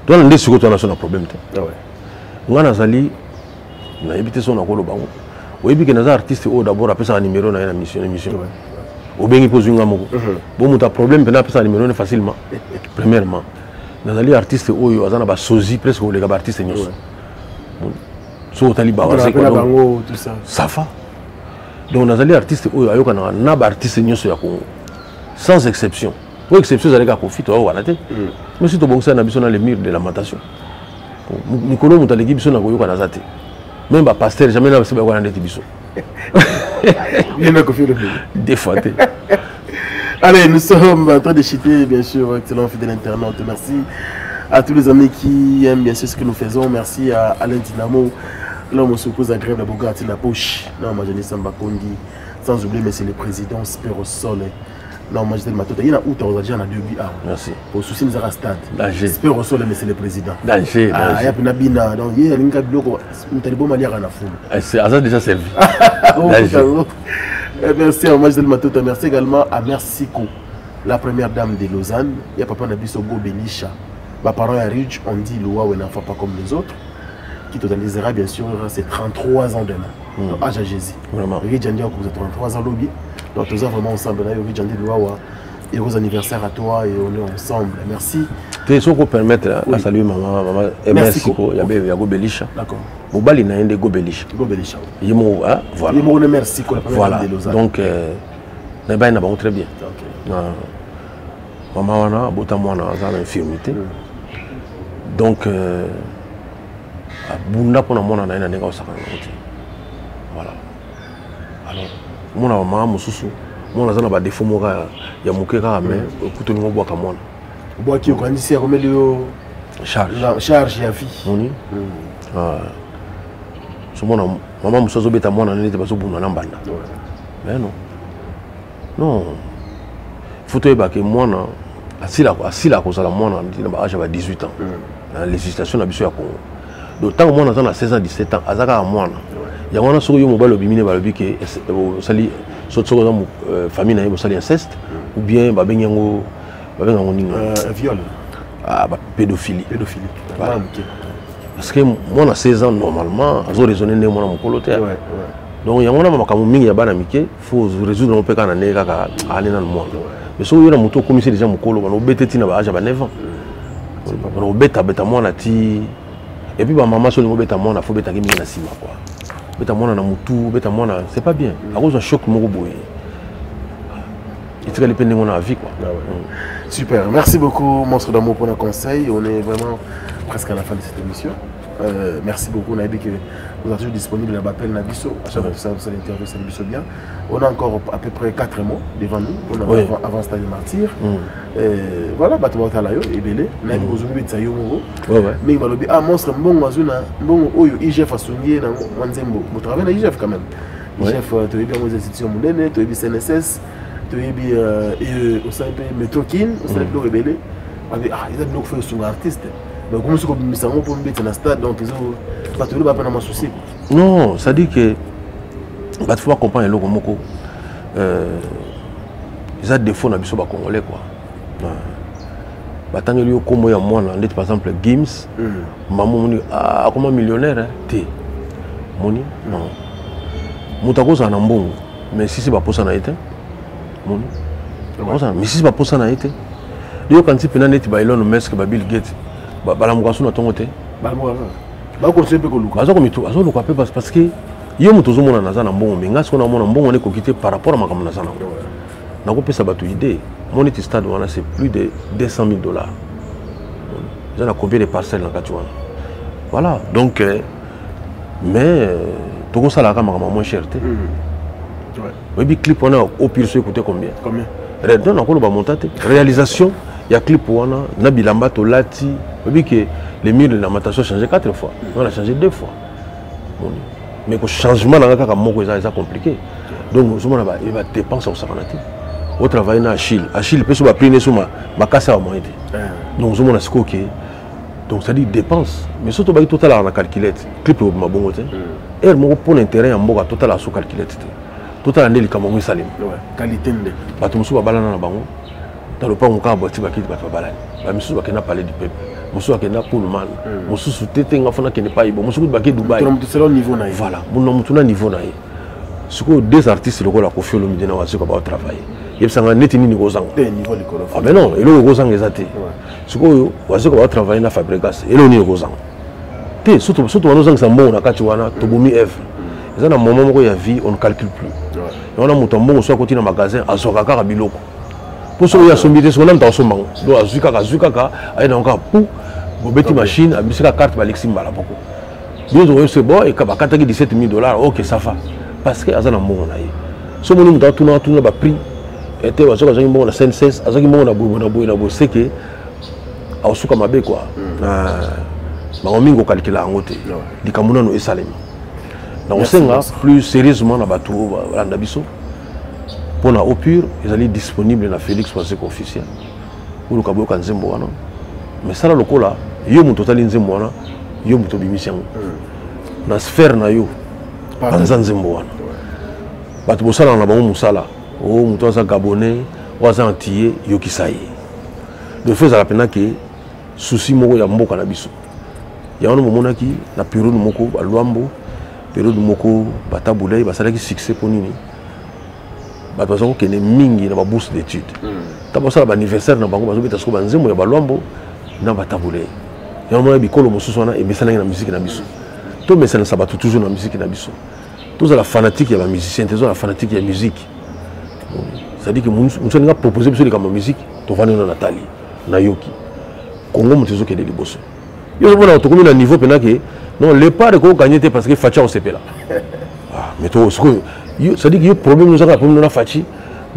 Speaker 1: Toi on est sur ton national problème te.
Speaker 8: Ah ouais.
Speaker 1: Ngana zali na éviter son akolo bango. Oyebi que naza artiste au d'abord après ça numéro na émission. Au bengi pose nga moko. Bon muta problème pena après ça numéro facilement. Premièrement, nazali artiste oyo azana ba sozi presque o les gars artiste nyos. So taliba
Speaker 8: tout ça
Speaker 1: ça va donc on a des artistes ayoka na ba artiste nyoso ya Congo sans exception pour exception za les gars confit o wana te mais si to bongsa na biso na le mur de lamentation Nikolo mutaleki biso na koyoka na zate même ba pasteur jamais na ba wana ndeti biso
Speaker 8: il m'a confié le
Speaker 1: des fois.
Speaker 8: Allez, nous sommes en train de chiter bien sûr excellent fidèle internaute. Merci à tous les amis qui aiment bien sûr ce que nous faisons. Merci à Alain Dinamo. L'homme se pose à grève la Bogati la poche. Non, moi je dis Samba Kondi. Sans oublier, mais c'est le président Spero Sol. Non, moi je dis Matota. Il y en a où tu as déjà en 2
Speaker 1: Merci.
Speaker 8: Pour souci, nous avons stade.
Speaker 1: Danger.
Speaker 8: Spero Sol, mais c'est le président.
Speaker 1: Danger.
Speaker 8: Ah, il y a une bina. Donc, il y a une bloc. Nous avons manière à la foule.
Speaker 1: C'est déjà servi.
Speaker 8: Merci à Majel Matota. Merci également à Mersiko, la première dame de Lausanne. Il y a papa Nabiso Go Benisha. Ma parole à Ridge, on dit Loa ou n'enfant pas comme les autres. Qui totalisera bien sûr c'est 33 ans demain. Âge à Jésus.
Speaker 1: Vraiment.
Speaker 8: Ridge Andy a 33 ans lobby. Donc nous sommes vraiment ensemble. Ridge Andy Loa. Heureux anniversaire à toi et on est ensemble. Merci.
Speaker 1: Tu es sûr qu'on permet à saluer maman Mersiko. Il y a Go Belisha.
Speaker 8: D'accord.
Speaker 1: Mobali n'a de Go Belisha.
Speaker 8: Go Belisha.
Speaker 1: Il m'a voilà.
Speaker 8: Il m'a merci pour la première dame de Lausanne.
Speaker 1: Donc n'a pas très bien. Maman wana bota mwana za na infirmité. Donc abunda pona mwana na ndenge osaka ngoti. Voilà. Alors mwana mama mususu mwana za na ba défaut moka ya mukeka mais kuto ni ngobwa ka mwana.
Speaker 8: Boa ki okandisi ya komelio charge ya vie.
Speaker 1: Oni. So mwana mama mususu beta mwana nete baso bunda na mbanda. Mais non. Non. Faut que mwana asila kozala mwana na âge de 18 ans. La législation na biso ya Congo. Donc tant que mwana a 16 ans 17 ans azaka mwana. Ya mwana soko yo mobile obimine ba lobi ke sali sotso za famille na yo sali inceste ou bien ba benyango ninga
Speaker 8: viol.
Speaker 1: Ah ba pédophilie. Parce que mwana 16 ans normalement azo raisonner ne mwana mokolo te. Donc ya mwana makamu mingi ya bana mike faut résoudre mon peka na neka ka alena mwana. Mais si vous avez commissaire déjà mukolo on obete na ba âge ba 9 ans. On obeta beta mwana ti et puis ba maman so ngobeta mwana faut beta kimi na sima quoi. Beta mwana na mutu, beta mwana c'est pas bien. À cause d'un choc moko boye. Il faut dépendre de la vie quoi.
Speaker 8: Super. Merci beaucoup Monstre d'amour pour le conseil. On est vraiment presque à la fin de cette émission. Merci beaucoup. On a dit que vous êtes toujours disponible à l'appel Nabiso. À chaque fois que ça l'interview, ça Nabiso bien. On a encore à peu près 4 mois devant nous. On a avant Stade Martyr. Voilà, Batouba Talayo et Belé. On a dit que vous avez mais il m'a dit ah Monstre, bon, bon, oh, IGF a soigné dans Wanzembo. Vous travaillez dans IGF quand même. IGF, tu as bien aux institutions mondaines, tu as bien CNSS, tu as bien au sein de Metrokin, au sein de Rebellé. Ah, il a donc fait son artiste. Mais comment est-ce que nous savons pour nous mettre dans le stade, donc ils ont pas tout le monde pas souci.
Speaker 1: Non, ça dit que il faut comprendre le moko. ils ont des défauts na biso ba congolais quoi. Batanga liyo komo ya mwana ndeti par exemple Gims maman moni ah comment millionnaire té moni non mutako za na mbongo mais si c'est pas pour ça na été moni mais si c'est pas pour ça na été liyo quand tu pena net ba Elon Musk ba Bill Gates ba la mukaso na tongo té
Speaker 8: ba ko sepe ko luka
Speaker 1: azo ko mitu azo luka pe parce que yo mutozo mona na za na mbongo mais ngasi ko na mona mbongo ne ko kité par rapport à makambo na za na na ko pesa batu idée. Mon stade, c'est plus de 200 000 $. Ils ont combien de parcelles dans Katuan. Voilà, donc, mais, tout ça, c'est moins cher. Oui, le clip, on a au pire, ça coûté combien?
Speaker 8: Combien?
Speaker 1: Réalisation, il y a clip, on a Nabilamba, Tolati. Oui, que les murs de la matation ont changé 4 fois. On a changé 2 fois. Mais le changement, c'est compliqué. Donc, il va dépenser au Saranati. Au travail na Achille peut se prendre sur ma casse à moi. Donc je m'en ai que donc ça dit dépense mais surtout bah total à la calculette clip au ma bon et mon pour l'intérêt en boga total à sous calculette total à n'eli comme salim
Speaker 8: qualité de
Speaker 1: bah tout monsieur balana na bango dans le pas on ka boti ba kiti ba balana ba monsieur ba kena parler du peuple monsieur ba kena pour le mal monsieur sous tete ngafana kena pas ibo monsieur ba ke Dubaï
Speaker 8: c'est le niveau na
Speaker 1: voilà mon nom tout na niveau na ce que des artistes le la Koffi Olomide na wazi ko ba travailler il y a un niveau ah mais non, il y a un niveau exact. Ce qu'on va travailler dans la fabrication, il y a un niveau exact. Surtout quand on a un bon, on a un œuvre. Il y a un moment où il y a vie, on ne calcule plus. On a un bon, soit côté dans le magasin, à Zokaka, à Biloko. Pour ceux qui ont son billet, on a un son banc. Donc à Zukaka, il y a encore pour une machine, à la carte, à l'exim, à la beaucoup. Bien sûr, c'est bon, et quand on a 17 000 $, ok, ça va. Parce qu'il y a un bon. Ce moment où on a tout le prix. Et tu vois, j'ai un CNCS, j'ai un c'est que au suka mabe quoi. Ma mingo calcula en côté. Di kamuna no esalemi. Na osenga plus sérieusement na bato landa biso. Pour na opure, ils allaient disponible na Félix Paseko officiel. Pour le kabo kan zembo wana. Mais ça là lokola, yo mu total nzembo wana, yo mu to bimisyango. Na sphère na yo. Panza nzembo wana. Bato bosala na bango musala. Oh, muto za gabonais, waza antillais, yokisaye. De fait, ça la peine que souci moko ya mboka na biso. Ya ono momona ki na période moko ba Luambo, période moko batabulay basala ki succès pour nini. Ba bazo ko ne mingi na ba bourse d'études. Ta basala ba anniversaire na bango bazo beta sko ba nzembo ya ba Luambo na batabulay. Ya ono bikolo mosusu wana e mesana na musique na biso. To mesana sabatu toujours na musique na biso. Tous la fanatique ya ba musicien, tous la fanatique ya musique. C'est-à-dire que nous avons proposé de la musique, tu vas dans Nathalie, na Yoki. Congo, nous avons des libos. Nous avons un niveau que non, les parts que vous gagnez parce que Facha au CP là. Mais c'est-à-dire qu'il y a un problème, nous avons un Fachi,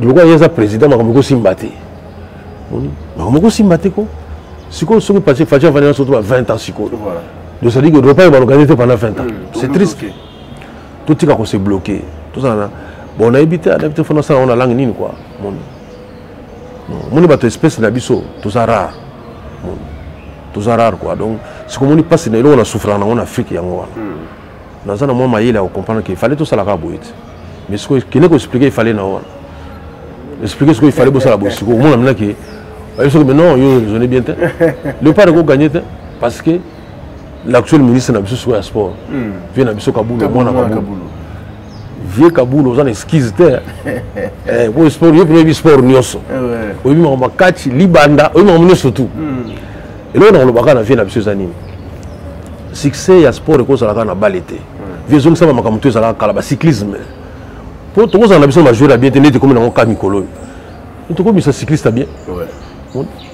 Speaker 1: il y a un président, mais il Simbate. Mais Simbate, c'est quoi ce que Facha va venir surtout à 20 ans. Donc c'est-à-dire que le repas va gagner pendant 20 ans. C'est triste. Tout ce qui s'est bloqué. Tout ça. Bon, on a évité à l'habitude de faire la langue nini quoi. Mon espèce d'habisso, tout ça rare. Tout ça rare quoi. Donc, ce que on passe, on a souffert en Afrique. Dans un moment, il a compris qu'il fallait tout ça la rabouette. Mais ce qu'il faut expliquer, il fallait expliquer ce qu'il fallait bosser la bosse. Au moins, on a dit que non, je n'ai bien. Le pas de gagner parce que l'actuel ministre n'a pas sur le sport. Vient à Bissau Kaboul, vieux Kaboul, aux esquisses. Pour le sport, il y a un sport nioso. Il y a un catch, libanda, il y a un surtout. Et là, on a le bagage vient à Bissau Zanin. Succès, il y a sport et cause à la balette. Vieux hommes, ça va m'accompagner à la cyclisme. Pour tout ça, on a besoin de jouer à bien, tenir comme dans un camicolo. Tout comme ça, cycliste à bien.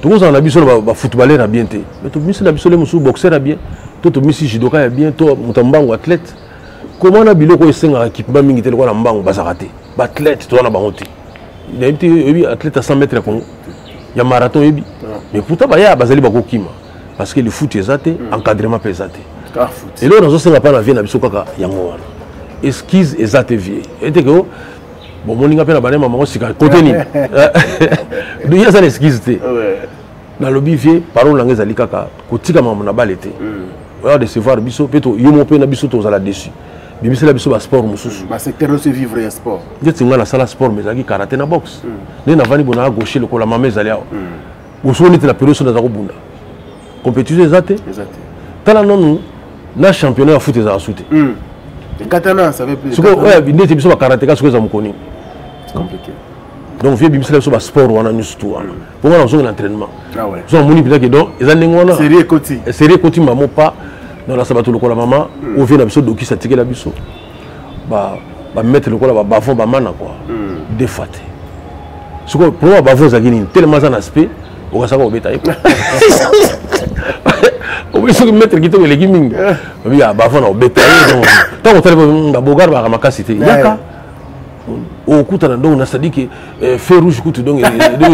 Speaker 1: Tout ça, on a besoin de footballeur à bien. Mais tout ça, on a besoin de boxeur à bien. Tout ça, judoka à bien. Tout ça, athlète. Comment on a besoin de équipement militaire pour un bazarate? Athlète, tu as un il y a un athlète à 100 mètres. Il y a un marathon. Mais pourtant, il y a un bazali bakokima. Parce que le foot est zaté, encadrement est zaté. Et là, on a pas la vie, on a besoin de yangoana. Esquisse et zaté vie. Et que bon, mon ingapé na banema maman c'est côté ni. Il y a ça l'esquisse. Dans le bivier, parole langue zalikaka, kotika maman na balete. On va recevoir biso, peto yomo pe na biso to zala dessus. bimisela biso ba sport mususu
Speaker 8: ba secteur de vivre et sport
Speaker 1: ndeti nga na sala sport mais zaki karaté na boxe ne na vani bona gaucher le kola mama ezali awa osoni te na période so na zako bunda compétition ezate tala non na championnat ya foot ezala sute
Speaker 8: katana ça veut plus
Speaker 1: suko ouais ndeti biso ba karaté ka suko za mukoni
Speaker 8: compliqué
Speaker 1: donc vieux bimisela biso ba sport wana nyusu tu wana pour nga na zonga l'entraînement
Speaker 8: ah ouais
Speaker 1: so moni peut-être que donc ezali ngona série koti mamo pas dans la sabato lokola mama on vient biso doki satike la biso ba mettre lokola ba bavon ba mana quoi défaté ce que pour moi bavon za gini tellement un aspect on va savoir obeta y on veut se mettre qui to les gaming oui bavon na obeta donc tant on tele ba bogar ba makasité yaka au kutana donc na sadiki feu rouge kutu donc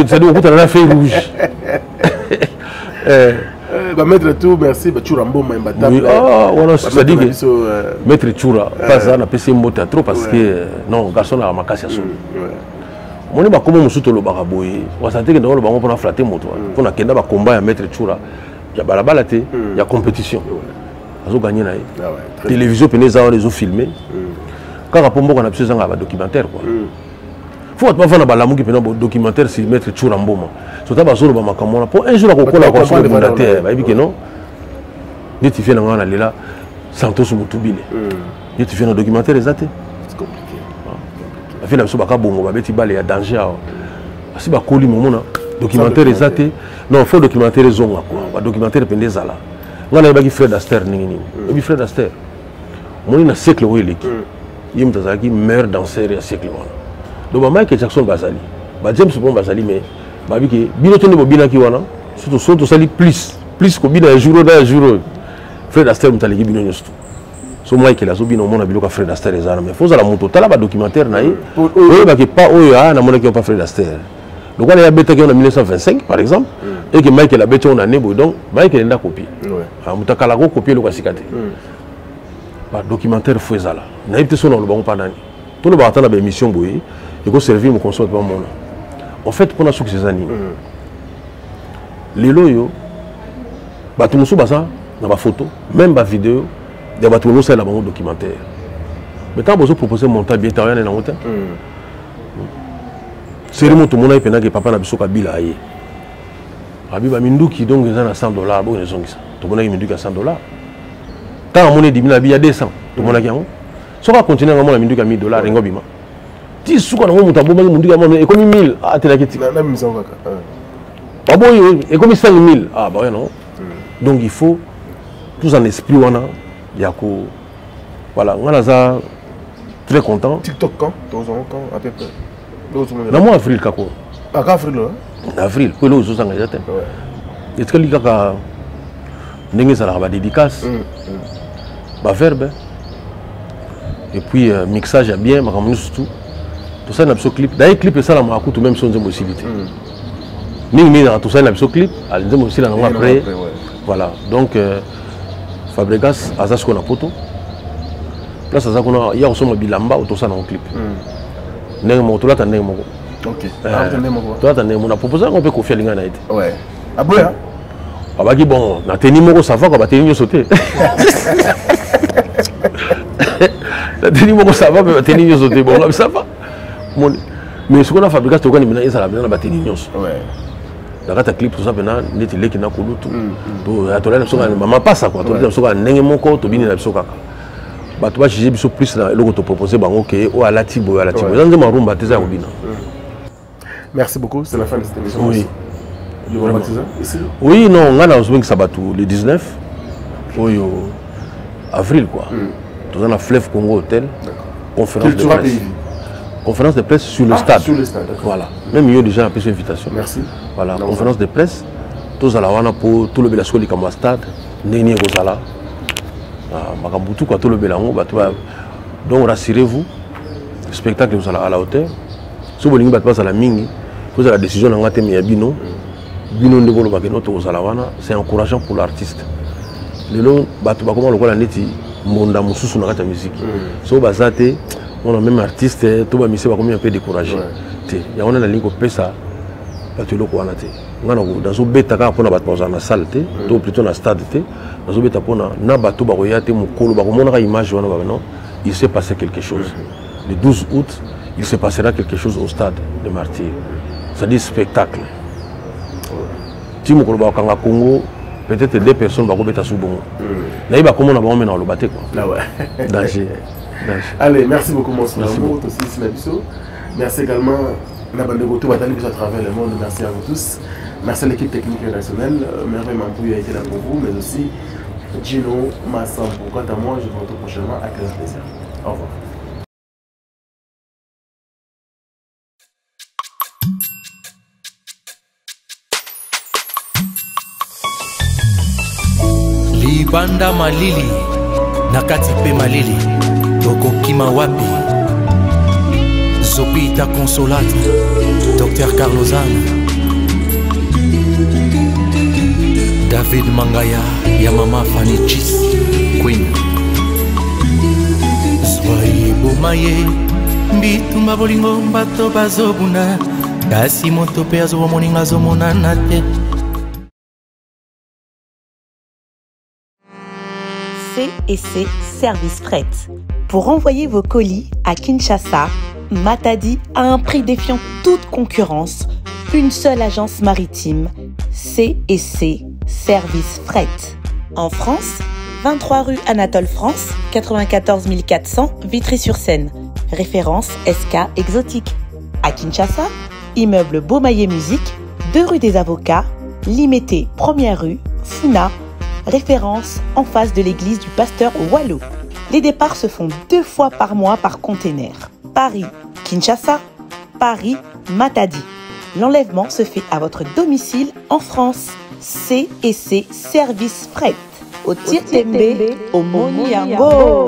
Speaker 1: ça dit au kutana na feu rouge
Speaker 8: bah mettre tout merci bah tu rambo ma imbatable
Speaker 1: oui voilà ça dit que mettre chura pas ça na pc mota trop parce que non garçon na makasi aso moni ba komo musuto lo ba boye wa santé que ndolo bango pona flatter moto pona kenda ba combat ya mettre chura ya balabala te ya compétition azo gagner na télévision peneza les ont filmé quand rapombo kana pse zanga ba documentaire quoi faut pas faire na balamu ki pena documentaire si mettre chura mboma so ta bazolo ba makamona pour un jour la kokola ko so fondateur ba bibi non neti fait na ngana lela Santos Mutubile neti fait na documentaire exacté
Speaker 8: c'est compliqué
Speaker 1: la fait na so ba ka bongo ba beti bale ya danger si ba koli momona documentaire exacté non faut documentaire zonga quoi ba documentaire pendeza la ngana ba ki Fred Astaire ningi bi Fred Astaire moni na siècle wo eleki yim tazaki meilleur danseur ya siècle wana donc Michael Jackson bazali ba James Bond bazali mais ba biki bino to ne bo bina ki wana surtout so to sali plus ko bina un jour Fred Astaire mutali ki bino nyosto so Michael azo bino mona biloka Fred Astaire ezana mais faut la moto tala ba documentaire na ye oyo ba ki pas oyo na mona ki pas Fred Astaire donc on a bêta qui en 1925 par exemple et que Michael a bêta on a nebo donc Michael nda copier mutakala ko copier le kwa sikate ba documentaire faut ezala na yebte so na lo bango pa nani to lo ba tana ba émission boye il faut servir mon consort pas mon en fait pour la succès ces années les loyo ba tout musu basa na ba photo même ba vidéo de ba tout musu la bango documentaire mais quand vous proposez monter bien tarien na monter c'est le monto mona ipena que papa na biso kabila aye abiba minduki donc ils ont $100 bon ils ont ça to mona minduki à $100 quand on est 10 000 il y a 200 to mona ki yango so va continuer à mona minduki à $1000 ngo bima ti suka na mutu aboma minduki à mona ekomi 1000 ah te la kiti
Speaker 8: na misa ngaka
Speaker 1: ah bon ekomi 5000 ah bah non donc il faut tous en esprit wana yako voilà ngana za très content
Speaker 8: TikTok quand à peu près
Speaker 1: na mois avril kako
Speaker 8: avril
Speaker 1: avril ko lo zo sanga jate est-ce que likaka ndenge ça la dédicace ba verbe et puis mixage à bien makamunu surtout tout ça na clip d'ailleurs clip ça la maku tout même son possibilité ni na tout ça na clip al nzemo aussi la après voilà donc Fabregas azas ko na poto place azas ko na ya osoma bilamba tout ça na clip ndenge mo to lata ndenge moko
Speaker 8: OK ndenge moko
Speaker 1: to lata ndenge mo na proposer on peut confier linga na été
Speaker 8: ouais aboya
Speaker 1: abaki bon na teni moko ça va ko ba teni sauter la teni moko ça va ba teni sauter bon ça va mais ce qu'on a fabriqué c'est qu'on a mis ça la ba teni nyos ouais dakata clip tout ça bena neti leki na kulutu to atolana so maman passa quoi to so ka ndenge moko to bini na biso kaka ba to ba juger biso plus na eloko to proposer bango ke o alati boy alati boy nze marumba teza ko bina.
Speaker 8: Merci beaucoup, c'est la fin de cette émission.
Speaker 1: Oui.
Speaker 8: Le baptisé ici.
Speaker 1: Oui, non, on a aussi Sabatou le 19 avril quoi. Dans la Fleuve Congo Hotel. Conférence de presse. Conférence de presse sur le stade.
Speaker 8: Sur le stade.
Speaker 1: Voilà. Même il y a déjà appelé invitation.
Speaker 8: Merci.
Speaker 1: Voilà, conférence de presse. Tous à la wana pour tout le bélascoli comme stade. Néni Rosala. Makambutu quoi tout le bélango. Donc rassurez-vous, le spectacle est à la hauteur. Si vous voulez à la mingi, vous avez la décision dans la bino. Bino de bolo bakeno to wana, c'est encourageant pour l'artiste. Le long batu bakoma lokola neti monda mususu na kata musique. So bazate on a même artiste to ba mise bakomi un peu découragé. Té, ya on a la ligne ko pesa batu loko wana té. Ngana ko dans so beta ka pona batu na salle té, to plutôt na stade té. Dans so beta pona na batu ba koya té mukolo ba komona ka image wana ba non. il s'est passé quelque chose. Le 12 août, il se passera quelque chose au stade de Martyrs. C'est-à-dire spectacle. Si vous avez au Congo, peut-être 2 personnes vont être sous bon. Là, il va comment on va le battre.
Speaker 8: Ah ouais.
Speaker 1: Danger.
Speaker 8: Allez, merci beaucoup, monsieur. Merci également à travers le monde. Merci à vous tous. Merci à l'équipe technique nationale. Merveille Mampouille a été là pour vous, mais aussi Gino Massampo. Quant à moi, je vous retrouve prochainement avec grand plaisir. Au revoir.
Speaker 11: Libanda malili nakati pe malili okokima wapi Zopita Consolata Dr Carlozan David Mangaya ya mama Fanny Chis Queen Soye bomaye mbitumba bolingo mbato bazobuna kasi moto pe azo moninga azomonana te.
Speaker 3: C&C Service Fret. Pour envoyer vos colis à Kinshasa, Matadi a un prix défiant toute concurrence. Une seule agence maritime, C&C Service Fret. En France, 23 rue Anatole France, 94 400 Vitry-sur-Seine. Référence SK Exotique. À Kinshasa, immeuble Beaumaillé Musique, 2 rue des Avocats, Limité, 1er rue, Funa. Référence en face de l'église du pasteur Wallo. Les départs se font 2 fois par mois par container. Paris, Kinshasa, Paris, Matadi. L'enlèvement se fait à votre domicile en France. C&C Service Fret. Au Tietembe, au Moniango.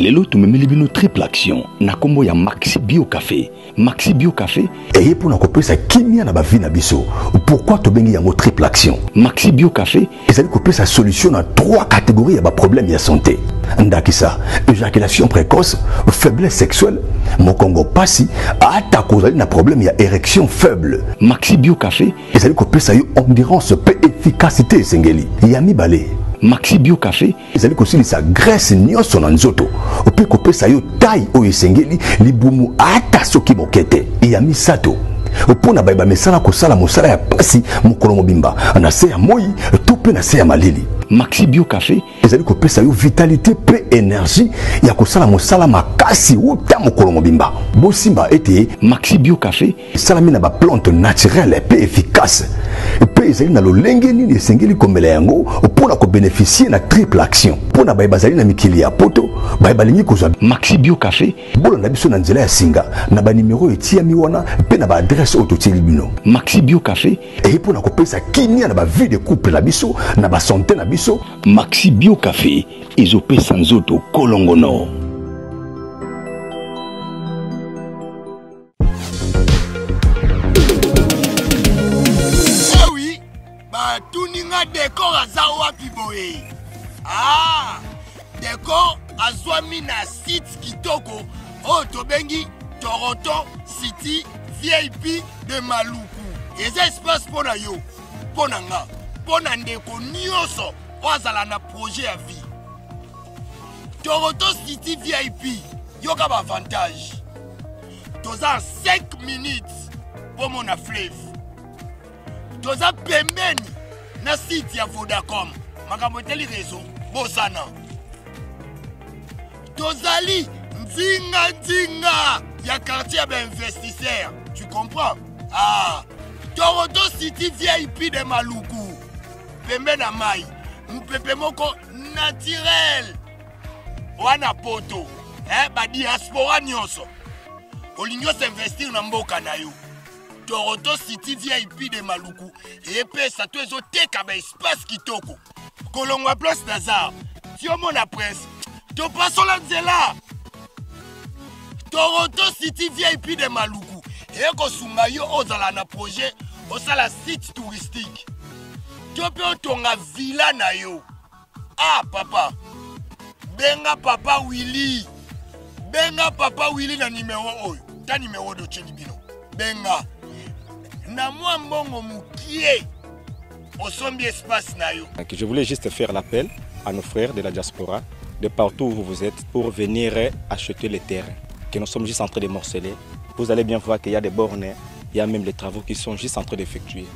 Speaker 4: lelo tumemeli bino triple action na kombo ya Maxi Bio Café. Maxi Bio Café
Speaker 5: eye pona kopesa kimia na bavi na biso. Pourquoi tobengi yango triple action?
Speaker 4: Maxi Bio Café
Speaker 5: ezali kopesa solution na 3 catégories ya ba problème ya santé. Ndakisa, éjaculation précoce, faiblesse sexuelle, mokongo pasi, ata kozali na problème ya érection faible.
Speaker 4: Maxi Bio Café
Speaker 5: ezali kopesa yo endurance pe efficacité esengeli. Ya mibale
Speaker 4: Maxi Bio Café
Speaker 5: ezali kosilisa graisse nyonso na nzoto ope kopesa yo taille oyo esengeli libumu ata soki mokete. Ya misato opona bayeba mesala kosala mosala ya pasi mokolo mobimba na se ya moi to pe na se ya malili.
Speaker 4: Maxi Bio Café
Speaker 5: ezali kopesa yo vitalité pe énergie ya kosala mosala makasi uta mokolo mobimba. Bosimba ete
Speaker 4: Maxi Bio Café
Speaker 5: esalami na ba plante naturelle pe efficace pe ezali na lolenge nini esengeli komela yango mpona kobénéficier na triple action mpona bayeba bazali na mikili ya poto bayeba lingi kozwa
Speaker 4: Maxi Bio Café
Speaker 5: bolanda biso na nzela ya singa na banimero etiami wana pe na baadresse oyo totieli bino.
Speaker 4: Maxi Bio Café
Speaker 5: eye mpona kopesa kimia na bavie de couple na biso na basanté na biso.
Speaker 4: Maxi Bio Café ezopesa nzoto kolongono.
Speaker 6: Tuninga décor azawa piboé. Ah, décor azwami na site kitoko o tobengi Toronto City VIP de Maluku. Eza espace pona yo, pona nga, pona ndeko nyonso ozala na projet ya vie. Toronto City VIP, yoka ba avantage. Toza 5 minutes pour mon fleuve. Toza pembeni na site ya Vodacom. Makambo teli réseau bosana. Tozali nzinga ya quartier ya investisseur. Tu comprends? Ah, Toronto City VIP de Maluku. Pembe na mai. Mpepe moko naturel. Wana poto. Ba diaspora nyonso. Olingo s'investir na mboka na yo. Toronto City VIP de Maluku et pesa to ezoteka ba espace kitoko kolongwa place Nazar tio mona presse to paso la nzela. Toronto City VIP de Maluku et ko sunga yo ozala na projet osala site touristique to pe otonga villa na yo. Ah papa benga papa Willy benga papa Willy na numéro oyo ta numéro de Chelibino benga na moi mbongo mukie osombi espace na yo.
Speaker 7: Je voulais juste faire l'appel à nos frères de la diaspora de partout où vous êtes pour venir acheter les terrains que nous sommes juste en train de morceler. Vous allez bien voir qu'il y a des bornes, il y a même les travaux qui sont juste en train d'effectuer.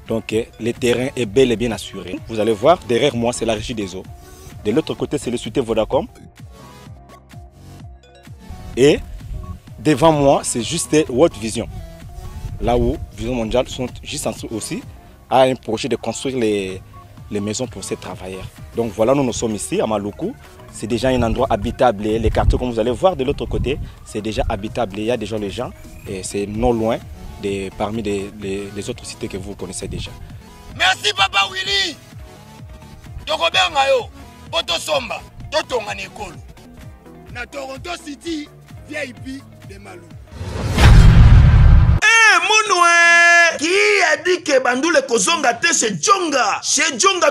Speaker 7: Donc le terrain est bel et bien assuré. Vous allez voir, derrière moi c'est la régie des eaux. De l'autre côté c'est le Société Vodacom. Et devant moi c'est juste World Vision. Là où Vision Mondiale sont juste en train aussi à un projet de construire les maisons pour ces travailleurs. Donc voilà, nous sommes ici à Maluku. C'est déjà un endroit habitable. Les quartiers, comme vous allez voir de l'autre côté, c'est déjà habitable. Il y a déjà les gens et c'est non loin parmi les autres cités que vous connaissez déjà.
Speaker 6: Merci Papa Willy. Tokobenga yo, poto somba, totonga nekolo. Na Toronto City, VIP de Maluku.
Speaker 2: Monoué qui a dit que bandule kozonga te chez Djonga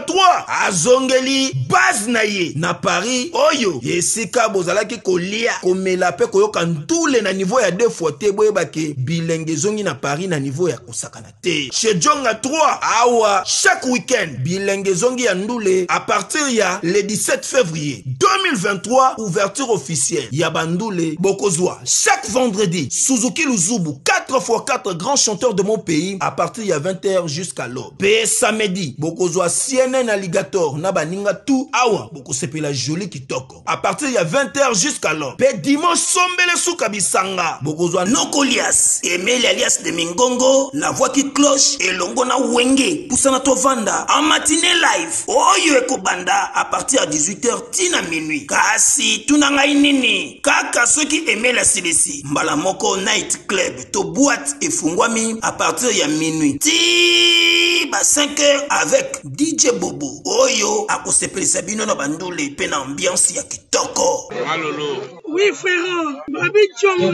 Speaker 2: 3 azongeli base na ye na Paris oyo yesika bozalaki kolia komela pe koyoka ntule na niveau ya 2 fois te boyebake bilenge zongi na Paris na niveau ya kosakana te chez Djonga 3 awa chaque week-end bilenge zongi ya ndule à partir ya le 17 février 2023 ouverture officielle ya bandule bokozwa chaque vendredi Suzuki Luzubu 4x4 grands chanteurs de mon pays à partir de 20h jusqu'à l'aube. Pe samedi, bokozwa CNN Alligator na baninga tout awa boko sepela joli kitoko. À partir de 20h jusqu'à l'aube. Pe dimanche sombele suka bisanga bokozwa Nokolias, Emile alias de Mingongo, la voix qui cloche et longo na wenge poussana to vanda en matinée live. Oyo ekobanda à partir de 18h tina minuit. Kasi tunanga inini kaka ceux qui aimaient la CDC. Mbala moko night club to boîte et fungwami à partir de minuit. Ti ba 5h avec DJ Bobo. Oyo akosepeli sabino na bandole pe na ambiance ya kitoko.
Speaker 9: Malolo. Oui frère, Babi Djonga.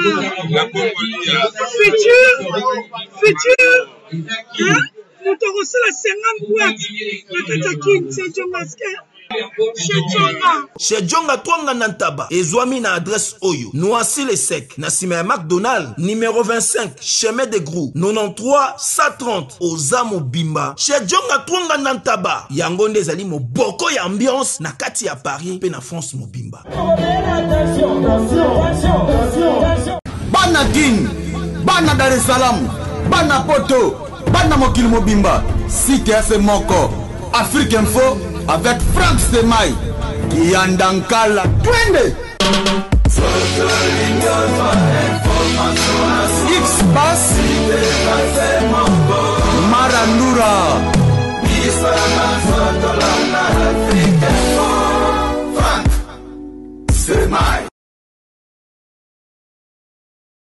Speaker 9: Futur. Hein? Nous te reçons la 50 boîtes. La Katakin, c'est Djonga.
Speaker 2: Chez Djonga Twanga Nantaba, Ezwami na adresse Oyo, Noisy le Sec, Nassime McDonald, numéro 25, chemin de Grou, 93 130, Ozamo Bimba. Chez Djonga Twanga Nantaba, Yangonde Zali mo boko ya ambiance, na kati ya Paris, pe na France mo Bimba.
Speaker 10: Bana King, Bana Dar es Salaam, Bana Poto, Bana Mokili Mobimba, CTF Moko, Afrique Info, avec Frank Stemai, Kiandankala, Twende.